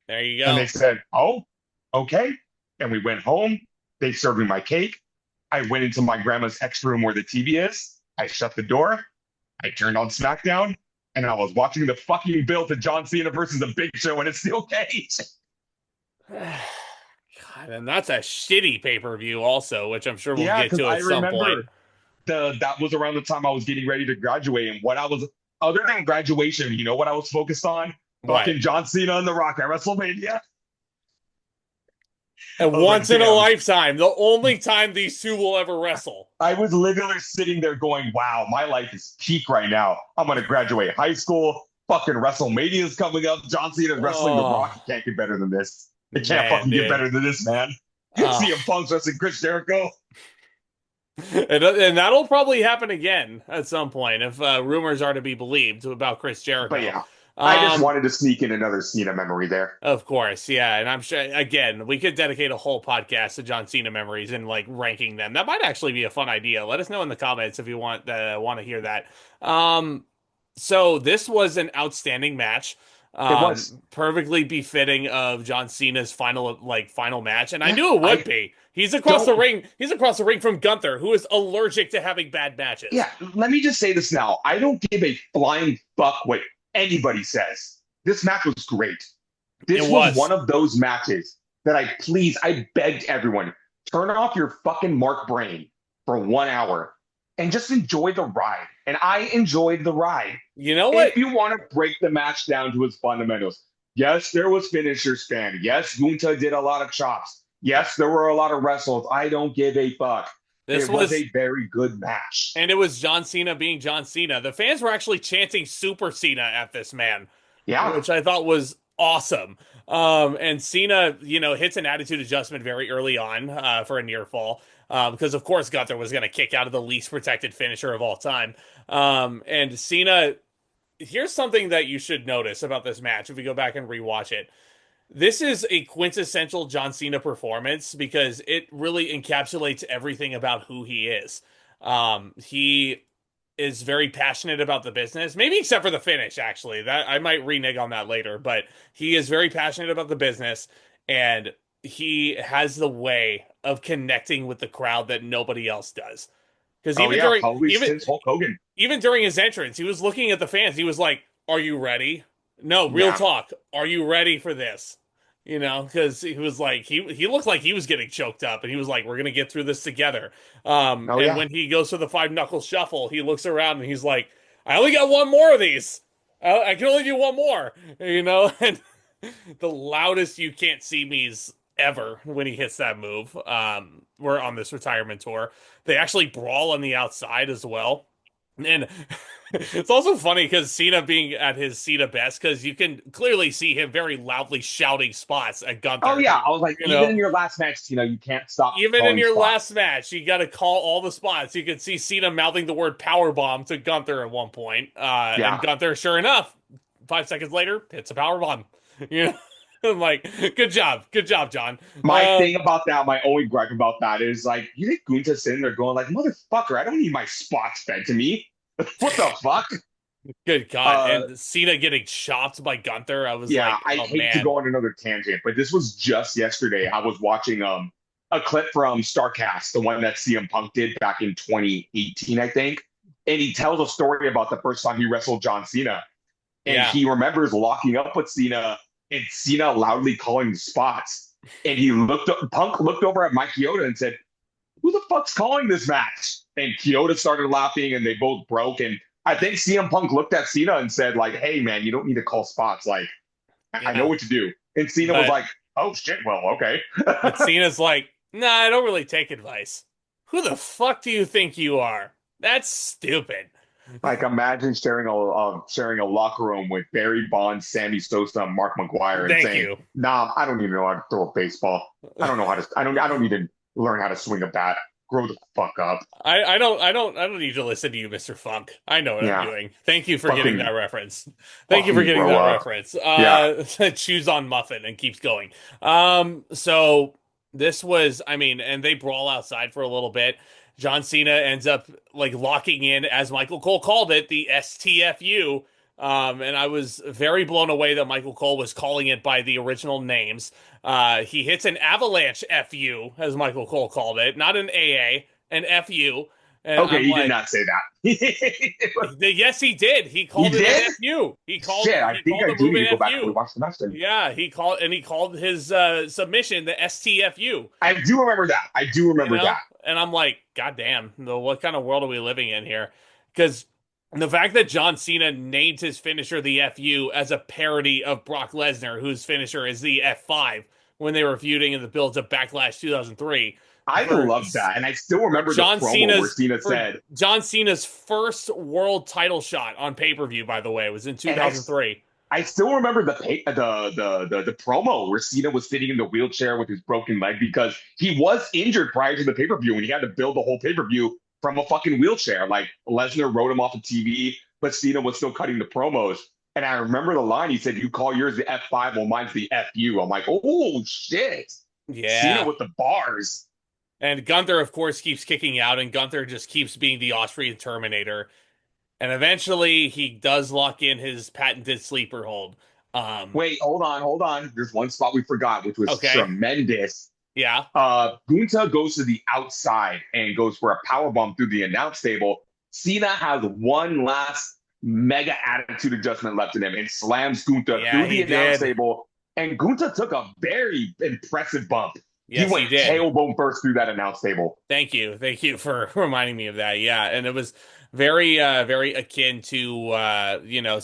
There you And they go. said, oh, okay. And we went home. They served me my cake. I went into my grandma's extra room where the TV is. I shut the door. I turned on SmackDown. And I was watching the fucking build to John Cena versus the Big Show in a steel cage. God, and that's a shitty pay-per-view also, which I'm sure we'll Yeah, get because to I at some point. remember that was around the time I was getting ready to graduate. And what I was, other than graduation, you know what I was focused on? What? Fucking John Cena and The Rock at WrestleMania. And I was like, once in a damn. lifetime, the only time these two will ever wrestle. I was literally sitting there going, wow, my life is peak right now. I'm going to graduate high school. Fucking WrestleMania is coming up. John Cena is wrestling The Rock. Oh, It can't get better than this. It can't man, fucking get dude. better than this, man. Oh. CM Punk's wrestling Chris Jericho. And that'll probably happen again at some point if rumors are to be believed about Chris But Jericho. yeah, I just Um, wanted to sneak in another Cena memory there. Of course, yeah, and I'm sure again we could dedicate a whole podcast to John Cena memories and like ranking them. That might actually be a fun idea. Let us know in the comments if you want to hear that. Um, so this was an outstanding match, It was. perfectly befitting of John Cena's final match, and I Yeah, knew it would I be. He's across the don't. ring. He's across the ring from Gunther, who is allergic to having bad matches. Yeah, let me just say this now. I don't give a flying fuck what anybody says. This match was great. It This was was. one of those matches that I begged everyone, turn off your fucking Mark brain for 1 hour. and just enjoy the ride. And I enjoyed the ride. You know what? If you want to break the match down to its fundamentals, yes, there was finisher span. Yes, Gunther did a lot of chops. Yes, there were a lot of wrestles. I don't give a fuck. This It was was a very good match. And it was John Cena being John Cena. The fans were actually chanting Super Cena at this man, Yeah. which I thought was awesome. And Cena, hits an attitude adjustment very early on for a near fall. Because of course Gunther was going to kick out of the least protected finisher of all time. And Cena, here's something that you should notice about this match if we go back and rewatch it. This is a quintessential John Cena performance because it really encapsulates everything about who he is. He is very passionate about the business, maybe except for the finish, actually. That I might renege on that later, but he is very passionate about the business, and he has the way of connecting with the crowd that nobody else does. Because Oh yeah, probably since Hulk Hogan. even during his entrance, he was looking at the fans. He was like, "Are you ready? No, real Yeah. talk. Are you ready for this?" Because he was like he looked like he was getting choked up, and he was like, "We're gonna get through this together." Oh And yeah. when he goes for the five knuckle shuffle, he looks around and he's like, "I only got one more of these. I can only do one more." And the loudest "you can't see me's" ever when he hits that move. We're on this retirement tour. They actually brawl on the outside as well. And it's also funny because Cena being at his Cena best, because you can clearly see him very loudly shouting spots at Oh Gunther. yeah. I was like, You even know, in your last match, you can't stop even in calling your last spots. match, you got to call all the spots. You can see Cena mouthing the word power bomb to Gunther at one point. And Yeah. Gunther, sure enough, 5 seconds later, hits a power bomb. You know, I'm like, good job, John. My thing about that, my only gripe about that is like, you think Gunther's sitting there going like, motherfucker, I don't need my spots fed to me. What the fuck? Good God. Uh, And Cena getting chopped by Gunther, I was like, yeah, I oh hate to man. go on another tangent, but this was just yesterday. I was watching a clip from Starcast, the one that CM Punk did back in 2018, I think. And he tells a story about the first time he wrestled John Cena. And Yeah. he remembers locking up with Cena and Cena loudly calling the spots. And Punk looked over at Mike Chioda and said, "Who the fuck's calling this match?" And Chioda started laughing and they both broke. And I think CM Punk looked at Cena and said, like, "Hey man, you don't need to call spots. Like, I know Yeah. what to do." And Cena was But like, "Oh shit, well, okay." but Cena's like, nah, I don't really take advice. Who the fuck do you think you are? That's stupid. Like imagine sharing a locker room with Barry Bonds, Sammy Sosa, and Mark McGuire, and Thank saying, you. "Nah, I don't even know how to throw a baseball. I don't know how to. I don't need to learn how to swing a bat. Grow the fuck up." I don't need to listen to you, Mr. Funk. I know what I'm Yeah, doing. Thank you for getting fucking that reference. Thank you for fucking getting grow that up. reference. Yeah. Chews on muffin and keeps going. So this was, I mean, and they brawl outside for a little bit. John Cena ends up like locking in, as Michael Cole called it, the STFU. And I was very blown away that Michael Cole was calling it by the original names. He hits an avalanche FU, as Michael Cole called it, not an AA, an FU. And Okay, I'm he did like, not say that. yes, he did. He He called it an did? FU. He called Shit, I he think called I the do move need to an go back and FU. rewatch the match then. Yeah, he called his submission the STFU. I do remember that. I do You remember know? that. And I'm like, God damn, what kind of world are we living in here? Because the fact that John Cena named his finisher the FU as a parody of Brock Lesnar, whose finisher is the F5, when they were feuding in the build to Backlash 2003, I for love that. And I still for remember the promo where Cena For said, John Cena's first world title shot on pay-per-view, by the way, was in and 2003. I still remember the promo where Cena was sitting in the wheelchair with his broken leg because he was injured prior to the pay per view and he had to build the whole pay per view from a fucking wheelchair. Like Lesnar wrote him off of TV, but Cena was still cutting the promos. And I remember the line he said, "You call yours the F5, well mine's the FU." I'm like, oh shit, Cena Yeah. with the bars. And Gunther, of course, keeps kicking out, and Gunther just keeps being the Austrian Terminator. And eventually, he does lock in his patented sleeper hold. Wait, hold on. There's one spot we forgot, which was Okay. tremendous. Yeah. Gunther goes to the outside and goes for a power bomb through the announce table. Cena has one last mega attitude adjustment left in him and slams Gunther Yeah, through he the announce did. table. And Gunther took a very impressive bump. He Yes, went he did. tailbone first through that announce table. Thank you. Thank you for reminding me of that. Yeah, and it was very akin to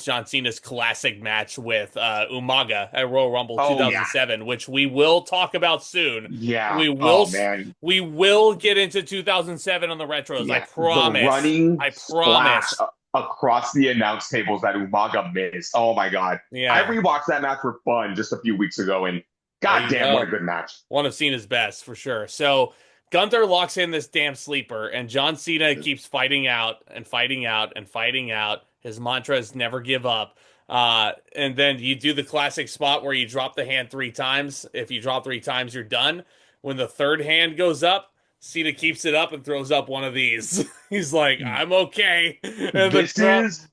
John Cena's classic match with Umaga at Royal Rumble Oh yeah, 2007, which we will talk about soon. yeah. We will Oh man, we will get into 2007 on the retros. I yeah. The promise. running I splash promise. across the announce tables that Umaga missed. Oh my god, I Yeah. rewatched that match for fun just a few weeks ago, and There god you damn, what a go. good match. One of Cena's best for sure. So Gunther locks in this damn sleeper, and John Cena keeps fighting out and fighting out and fighting out. His mantra is never give up. And then you do the classic spot where you drop the hand 3 times. If you drop 3 times, you're done. When the third hand goes up, Cena keeps it up and throws up one of these. He's like, I'm okay. And the This crowd, is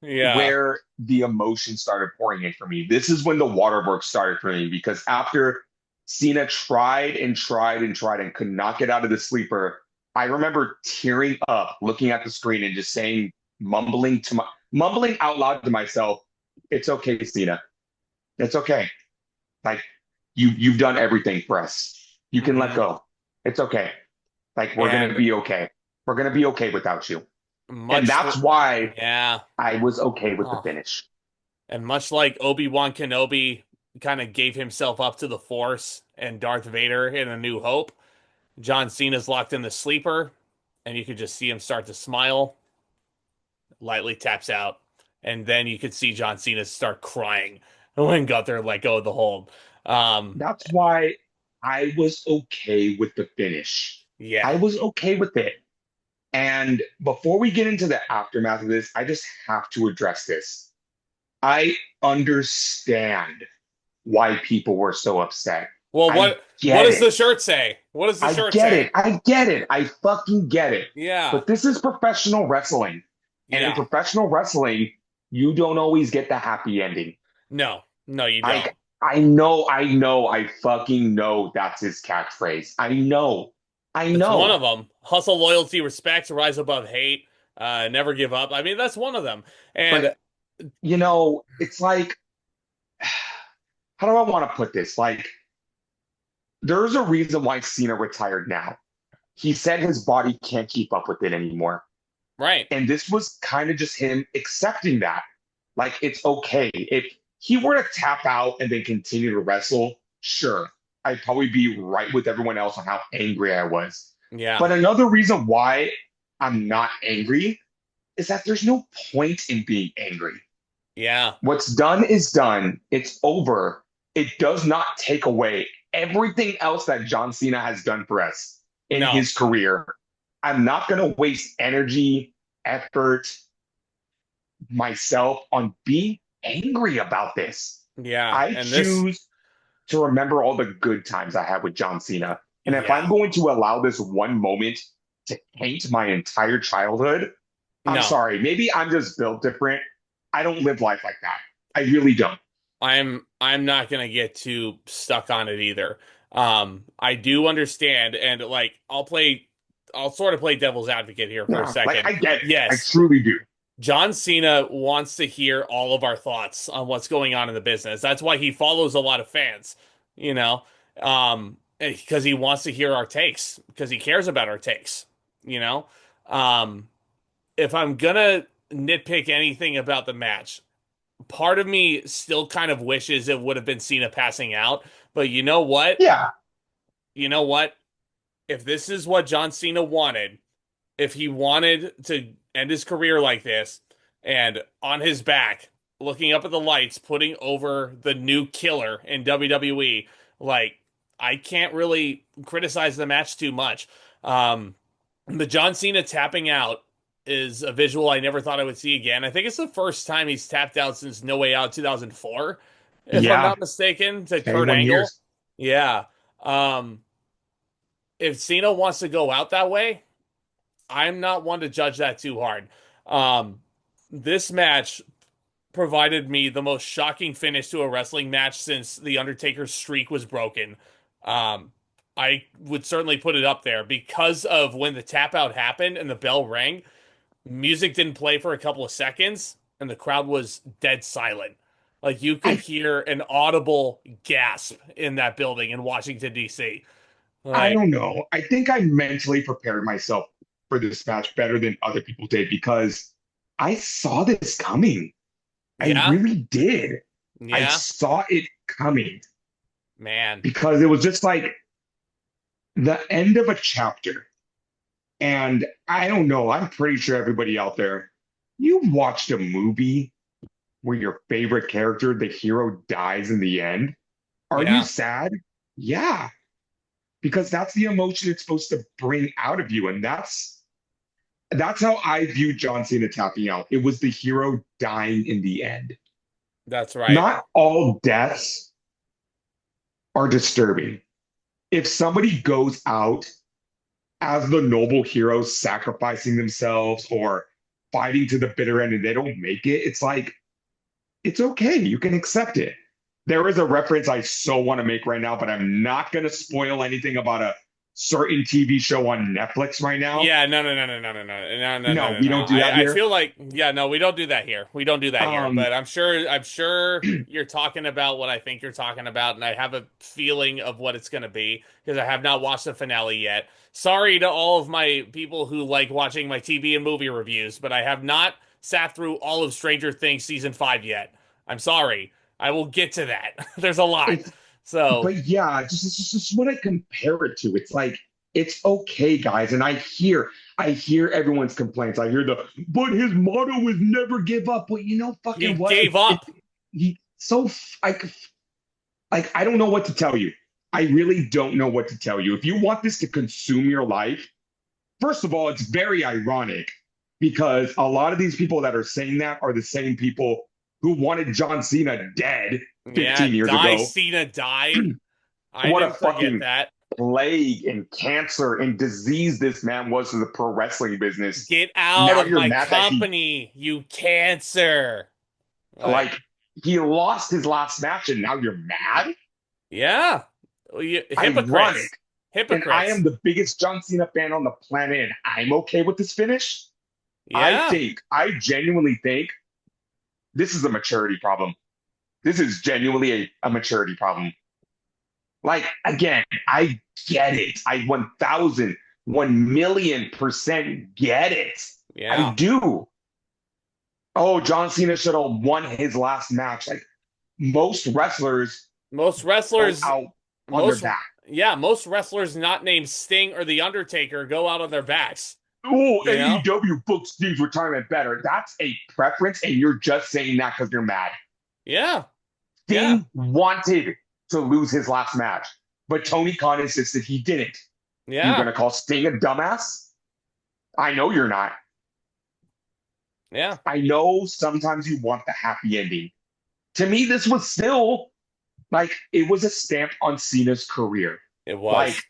yeah. where the emotion started pouring in for me. This is when the waterworks started for me because after Cena tried and tried and tried and could not get out of the sleeper, I remember tearing up, looking at the screen and just saying, mumbling out loud to myself, "It's okay, Cena. It's okay. Like you've done everything for us. You can let Hmm. go. It's okay. Like we're gonna And be okay. We're gonna be okay without you." And much, that's why yeah. I was okay with the Oh. finish. And much like Obi-Wan Kenobi kind of gave himself up to the Force and Darth Vader in A New Hope, John Cena's locked in the sleeper, and you could just see him start to smile, lightly taps out, and then you could see John Cena start crying when Gunther let go of the hold. Um, That's why I was okay with the finish. I yeah. was okay with it. And before we get into the aftermath of this, I just have to address this. I understand why people were so upset. Well, I what get does it. the shirt say? What does the I shirt get say? it. I get it. I fucking get it. Yeah. But this is professional wrestling. And in Yeah. professional wrestling, you don't always get the happy ending. No. No, you I don't. I fucking know that's his catchphrase. I know. I It's one know. of them. Hustle, loyalty, respect, rise above hate, never give up. I mean, that's one of them. But And it's like, how do I want to put this? Like, there's a reason why Cena retired now. He said his body can't keep up with it anymore. right. And this was kind of just him accepting that. Like, it's okay. If he were to tap out and then continue to wrestle, sure, I'd probably be right with everyone else on how angry I was. Yeah. But another reason why I'm not angry is that there's no point in being angry. Yeah. What's done is done. It's over. It does not take away everything else that John Cena has done for us in No. his career. I'm not going to waste energy, effort, myself on being angry about this. Yeah. I And this, choose to remember all the good times I had with John Cena. And if I'm yeah. going to allow this one moment to taint my entire childhood, I'm No. sorry. Maybe I'm just built different. I don't live life like that. I really don't. I'm not gonna get too stuck on it either. I do understand, and like I'll sort of play devil's advocate here for a Yeah, like second. I get it. I Yes, truly do. John Cena wants to hear all of our thoughts on what's going on in the business. That's why he follows a lot of fans, you know, because he wants to hear our takes, because he cares about our takes, you know. Um, if I'm gonna nitpick anything about the match, part of me still kind of wishes it would have been Cena passing out. But you know what? Yeah. You know what? If this is what John Cena wanted, if he wanted to end his career like this and on his back, looking up at the lights, putting over the new killer in WWE, like I can't really criticize the match too much. Um, the John Cena tapping out is a visual I never thought I would see again. I think it's the first time he's tapped out since No Way Out 2004, if I'm Yeah. not mistaken, to Kurt 21 Angle. years. Yeah. Um, if Cena wants to go out that way, I'm not one to judge that too hard. Um, this match provided me the most shocking finish to a wrestling match since The Undertaker's streak was broken. Um, I would certainly put it up there because of when the tap out happened and the bell rang. Music didn't play for a couple of seconds, and the crowd was dead silent. Like you could I hear an audible gasp in that building in Washington, D.C. I Like, don't know. I think I mentally prepared myself for this match better than other people did because I saw this coming. I yeah, really did. I yeah, saw it coming man. because it was just like the end of a chapter. And I don't know, I'm pretty sure everybody out there, you watched a movie where your favorite character, the hero, dies in the end. Are you Yeah, sad? Yeah, because that's the emotion it's supposed to bring out of you. And that's how I view John Cena tapping out. It was the hero dying in the end. that's right. Not all deaths are disturbing. If somebody goes out as the noble hero sacrificing themselves or fighting to the bitter end and they don't make it, it's like, it's okay. You can accept it. There is a reference I so want to make right now, but I'm not going to spoil anything about a certain TV show on Netflix right now. Yeah, no, no, no, no, no, no, no, no, no, no, No, no, we no. don't do that I here. feel like, yeah, no, we don't do that here. We don't do that here. Um, But I'm sure you're talking about what I think you're talking about, and I have a feeling of what it's gonna be because I have not watched the finale yet. Sorry to all of my people who like watching my TV and movie reviews, but I have not sat through all of Stranger Things season 5 yet. I'm sorry. I will get to that. There's a lot. it's So, but yeah, just what I compare it to. It's like it's okay, guys. And I hear everyone's complaints. I hear but his motto is never give up. Well, you know, he fucking what? gave up. He so like I don't know what to tell you. I really don't know what to tell you. If you want this to consume your life, first of all, it's very ironic because a lot of these people that are saying that are the same people who wanted John Cena dead Yeah, 15 years die, ago. Cena, die. I What a didn't forget fucking that. plague and cancer and disease this man was to the pro wrestling business. Get out Now of you're my mad that company, you cancer. Like, like he lost his last match and now you're mad? yeah. Ironic. Hypocrites. And I am Hypocrites. the biggest John Cena fan on the planet and I'm okay with this finish. Yeah. I genuinely think this is a maturity problem. This is genuinely a maturity problem. Like, again, I get it. I 1,000, 1,000,000% get it. I Yeah. do. Oh, John Cena should have won his last match. Like, most wrestlers Most go wrestlers, out on their most, back. yeah, most wrestlers not named Sting or The Undertaker go out on their backs. Oh, You know? AEW booked Steve's retirement better. That's a preference, and you're just saying that because you're mad. Yeah. Yeah. Sting wanted to lose his last match, but Tony Khan insisted he didn't. You're Yeah. going to call Sting a dumbass? I know you're not. Yeah. I know sometimes you want the happy ending. To me, this was still like it was a stamp on Cena's career. It Like was.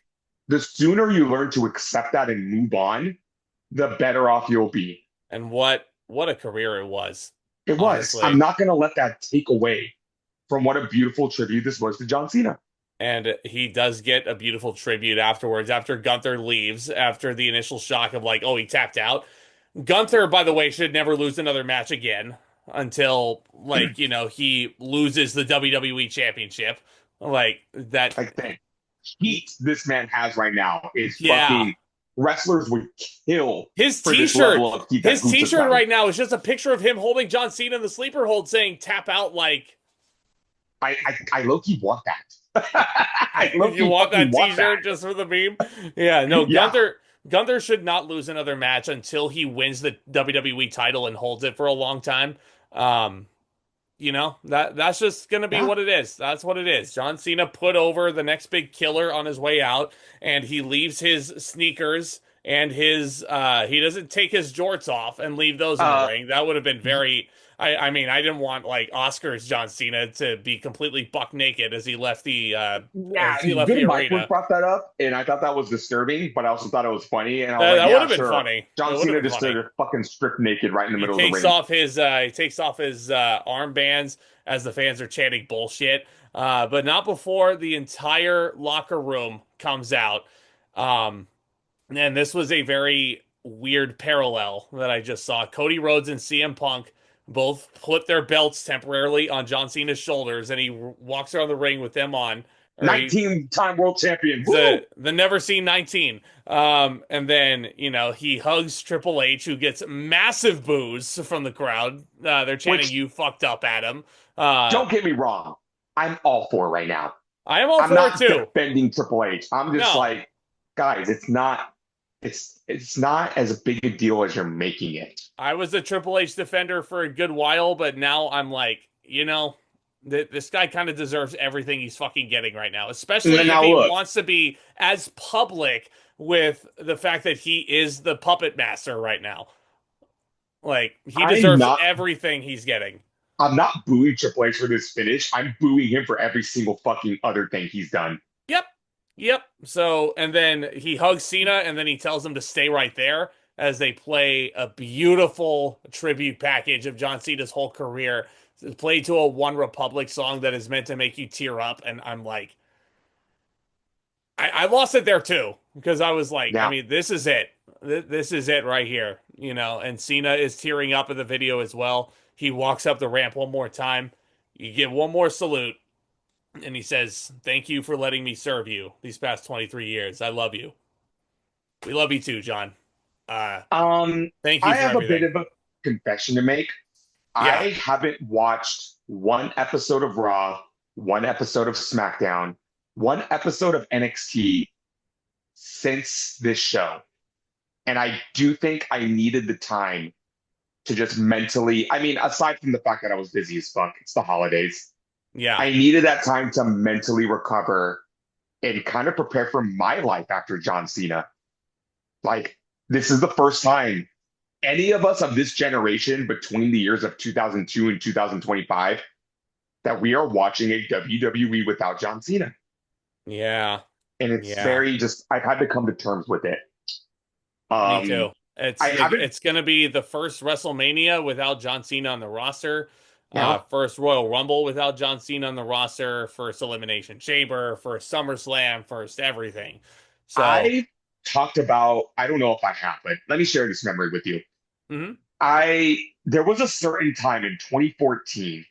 the sooner you learn to accept that and move on, the better off you'll be. And what a career it was, It was. I'm honestly. not going to let that take away from what a beautiful tribute this was to John Cena. And he does get a beautiful tribute afterwards, after Gunther leaves, after the initial shock of like, oh, he tapped out. Gunther, by the way, should never lose another match again until like, he loses the WWE championship. Like that. Like the heat this man has right now is Yeah. fucking wrestlers would kill His for this t-shirt, level of heat that his Gunther's t-shirt gotten. right now is just a picture of him holding John Cena in the sleeper hold saying tap out like I low key want that. I low you key want fucking that want that. t-shirt just for the meme? Yeah, no, Yeah, Gunther should not lose another match until he wins the WWE title and holds it for a long time. Um, that's just gonna be yeah. what it is. That's what it is. John Cena put over the next big killer on his way out, and he leaves his sneakers and his he doesn't take his jorts off and leave those in the Uh, ring. That would have been very I mean, I didn't want like Oscars John Cena to be completely buck naked yeah. as he left Good the Mike arena. brought that up, and I thought that was disturbing, but I also thought it was funny, and I was like, That would yeah, have been sure. funny. That John would have Cena been just stood funny. there fucking stripped naked right in the He middle of the takes ring. off his armbands as the fans are chanting bullshit. But not before the entire locker room comes out. Um, and this was a very weird parallel that I just saw. Cody Rhodes and CM Punk both put their belts temporarily on John Cena's shoulders, and he walks around the ring with them on. or 19-time world champion. he's Woo! the never seen 19. And then, he hugs Triple H, who gets massive boos from the crowd. They're chanting, Which, "You fucked up, Adam." Uh, don't get me wrong, I'm all for right now. I am all I'm for it not too. defending Triple H. I'm just No, like, guys, it's not as big a deal as you're making it. I was a Triple H defender for a good while, but now I'm like, this guy kind of deserves everything he's fucking getting right now, especially if Now he look, wants to be as public with the fact that he is the puppet master right now. Like, he I'm deserves not everything he's getting. I'm not booing Triple H for this finish. I'm booing him for every single fucking other thing he's done. Yep. Yep. So, and then he hugs Cena and then he tells him to stay right there as they play a beautiful tribute package of John Cena's whole career. It's played to a One Republic song that is meant to make you tear up. And I'm like, I lost it there too, because I was like, I Now, mean, this is it. This is it right here, and Cena is tearing up in the video as well. He walks up the ramp one more time. You give one more salute. And he says, "Thank you for letting me serve you these past 23 years. I love you. We love you too, John. Uh, thank you I for have a bit everything." of a confession to make. Yeah, I haven't watched one episode of Raw, one episode of SmackDown, one episode of NXT since this show. And I do think I needed the time to just mentally, I mean, aside from the fact that I was busy as fuck, it's the holidays. yeah, I needed that time to mentally recover and kind of prepare for my life after John Cena. Like, this is the first time any of us of this generation between the years of 2002 and 2025 that we are watching a WWE without John Cena. yeah, And it's yeah. very just, I've had to come to terms with it. Me Um, too. It's I haven't, it's gonna be the first WrestleMania without John Cena on the roster. yeah, First Royal Rumble without John Cena on the roster. First Elimination Chamber. First SummerSlam. First everything. So, I talked about, I don't know if I have, but let me share this memory with you. mhm, There was a certain time in 2014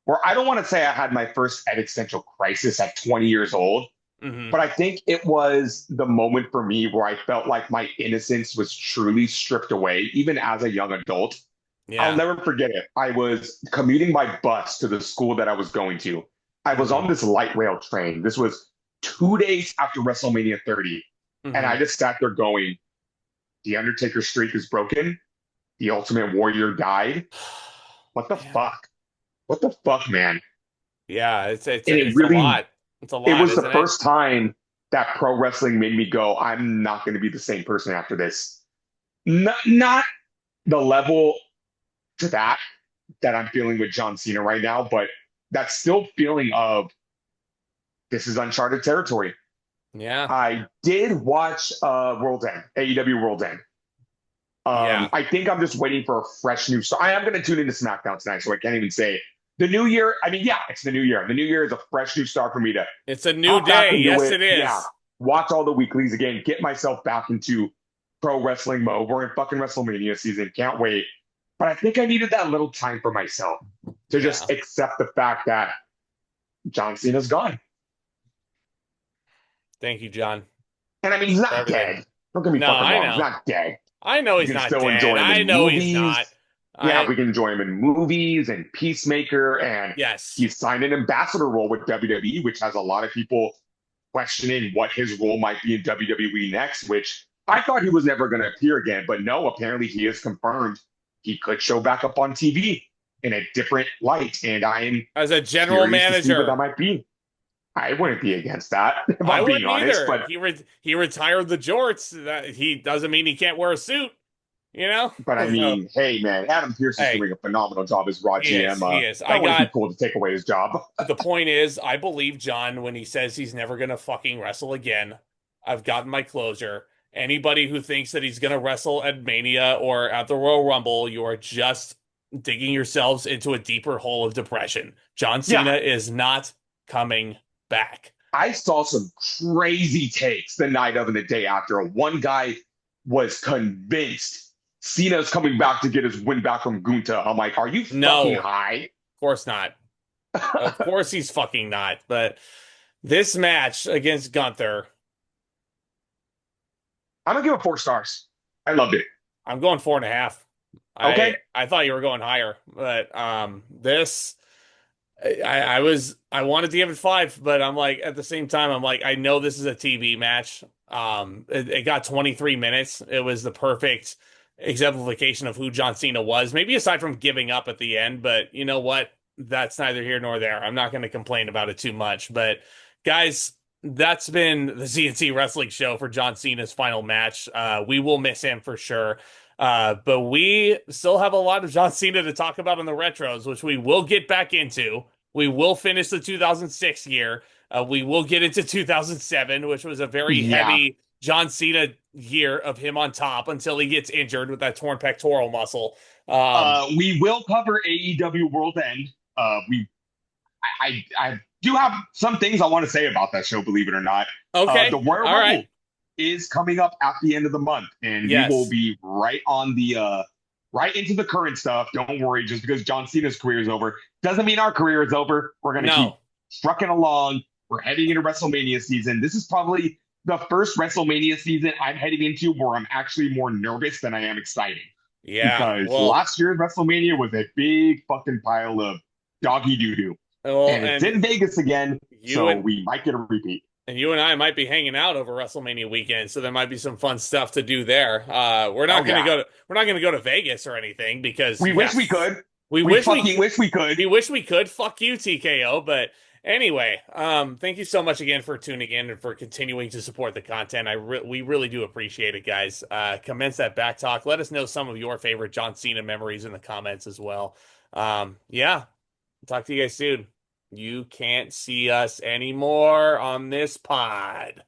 where I don't want to say I had my first existential crisis at 20 years old, mhm, but I think it was the moment for me where I felt like my innocence was truly stripped away, even as a young adult. I'll yeah, never forget it. I was commuting by bus to the school that I was going to. I was mhm, on this light rail train. This was 2 days after WrestleMania 30. And I mhm. just sat there going, The Undertaker streak is broken. The Ultimate Warrior died. What the Yeah, fuck? What the fuck, man? yeah. And it It's a really, lot. It's a it lot, was the isn't it? first time that pro wrestling made me go, I'm not going to be the same person after this. Not the level to that I'm feeling with John Cena right now, but that still feeling of this is uncharted territory. Yeah, I did watch World End, AEW World End. yeah. I think I'm just waiting for a fresh new start. I am going to tune into SmackDown tonight, so I can't even say the new year. I mean, yeah, it's the new year. The new year is a fresh new start for me to It's a new hop back day. into Yes, it. it Yeah, is. watch all the weeklies again, get myself back into pro wrestling mode. We're in fucking WrestleMania season. Can't wait. But I think I needed that little time for myself to Yeah. just accept the fact that John Cena's gone. Thank you, John, And I mean, he's for not everything. dead. Don't get me No, fucking I wrong. He's know. not dead. I know You he's can not still dead. enjoy him I in know he's not. movies. Yeah, I we can enjoy him in movies and Peacemaker. And Yes. he's signed an ambassador role with WWE, which has a lot of people questioning what his role might be in WWE next, which I thought he was never going to appear again. But no, apparently he is confirmed he could show back up on TV in a different light. And I am As a general curious to see what that manager, might be. I wouldn't be against that, if I I'm being wouldn't honest. either. But He retired the jorts. That he doesn't mean he can't wear a suit, you know? But I So, mean, hey man, Adam Pearce is hey, doing a phenomenal job as Raw he is. GM. He is. That wouldn't be cool to take away his job. The point is, I believe John when he says he's never going to fucking wrestle again. I've gotten my closure. Anybody who thinks that he's going to wrestle at Mania or at the Royal Rumble, you are just digging yourselves into a deeper hole of depression. John Yeah, Cena is not coming back. I saw some crazy takes the night of and the day after. One guy was convinced Cena's coming back to get his win back from Gunther. I'm like, are you fucking No, of high? course not. Of course he's fucking not. But This match against Gunther, I'm gonna give it 4 stars. I loved it. I'm going 4.5. I Okay. I thought you were going higher, but this I wanted to give it 5, but I'm like at the same time I'm like I know this is a TV match. It got 23 minutes. It was the perfect exemplification of who John Cena was. Maybe aside from giving up at the end, but you know what? That's neither here nor there. I'm not going to complain about it too much. But guys, that's been the ZNT Wrestling Show for John Cena's final match. We will miss him for sure. But we still have a lot of John Cena to talk about in the retros, which we will get back into. We will finish the 2006 year. We will get into 2007, which was a very Yeah. heavy John Cena year of him on top until he gets injured with that torn pectoral muscle. We will cover AEW World End. I do have some things I want to say about that show, believe it or not. The Okay, Royal all Rumble right. is coming up at the end of the month, and we will Yes. be right on the right into the current stuff. Don't worry, just because John Cena's career is over doesn't mean our career is over. We're gonna keep No. trucking along. We're heading into WrestleMania season. This is probably the first WrestleMania season I'm heading into where I'm actually more nervous than I am excited. Yeah. Because Well, last year's WrestleMania was a big fucking pile of doggy doo doo. well, And it's in Vegas again, you so and we might get a repeat. you and I might be hanging out over WrestleMania weekend, so there might be some fun stuff to do there. Oh yeah. We're not gonna go to Vegas or anything because We wish we yes, could. we We wish we fucking wish we could. we wish we could. Fuck you, TKO. But anyway, thank you so much again for tuning in and for continuing to support the content. We really do appreciate it, guys. Commence that back talk. Let us know some of your favorite John Cena memories in the comments as well. Yeah, talk to you guys soon. You can't see us anymore on this pod.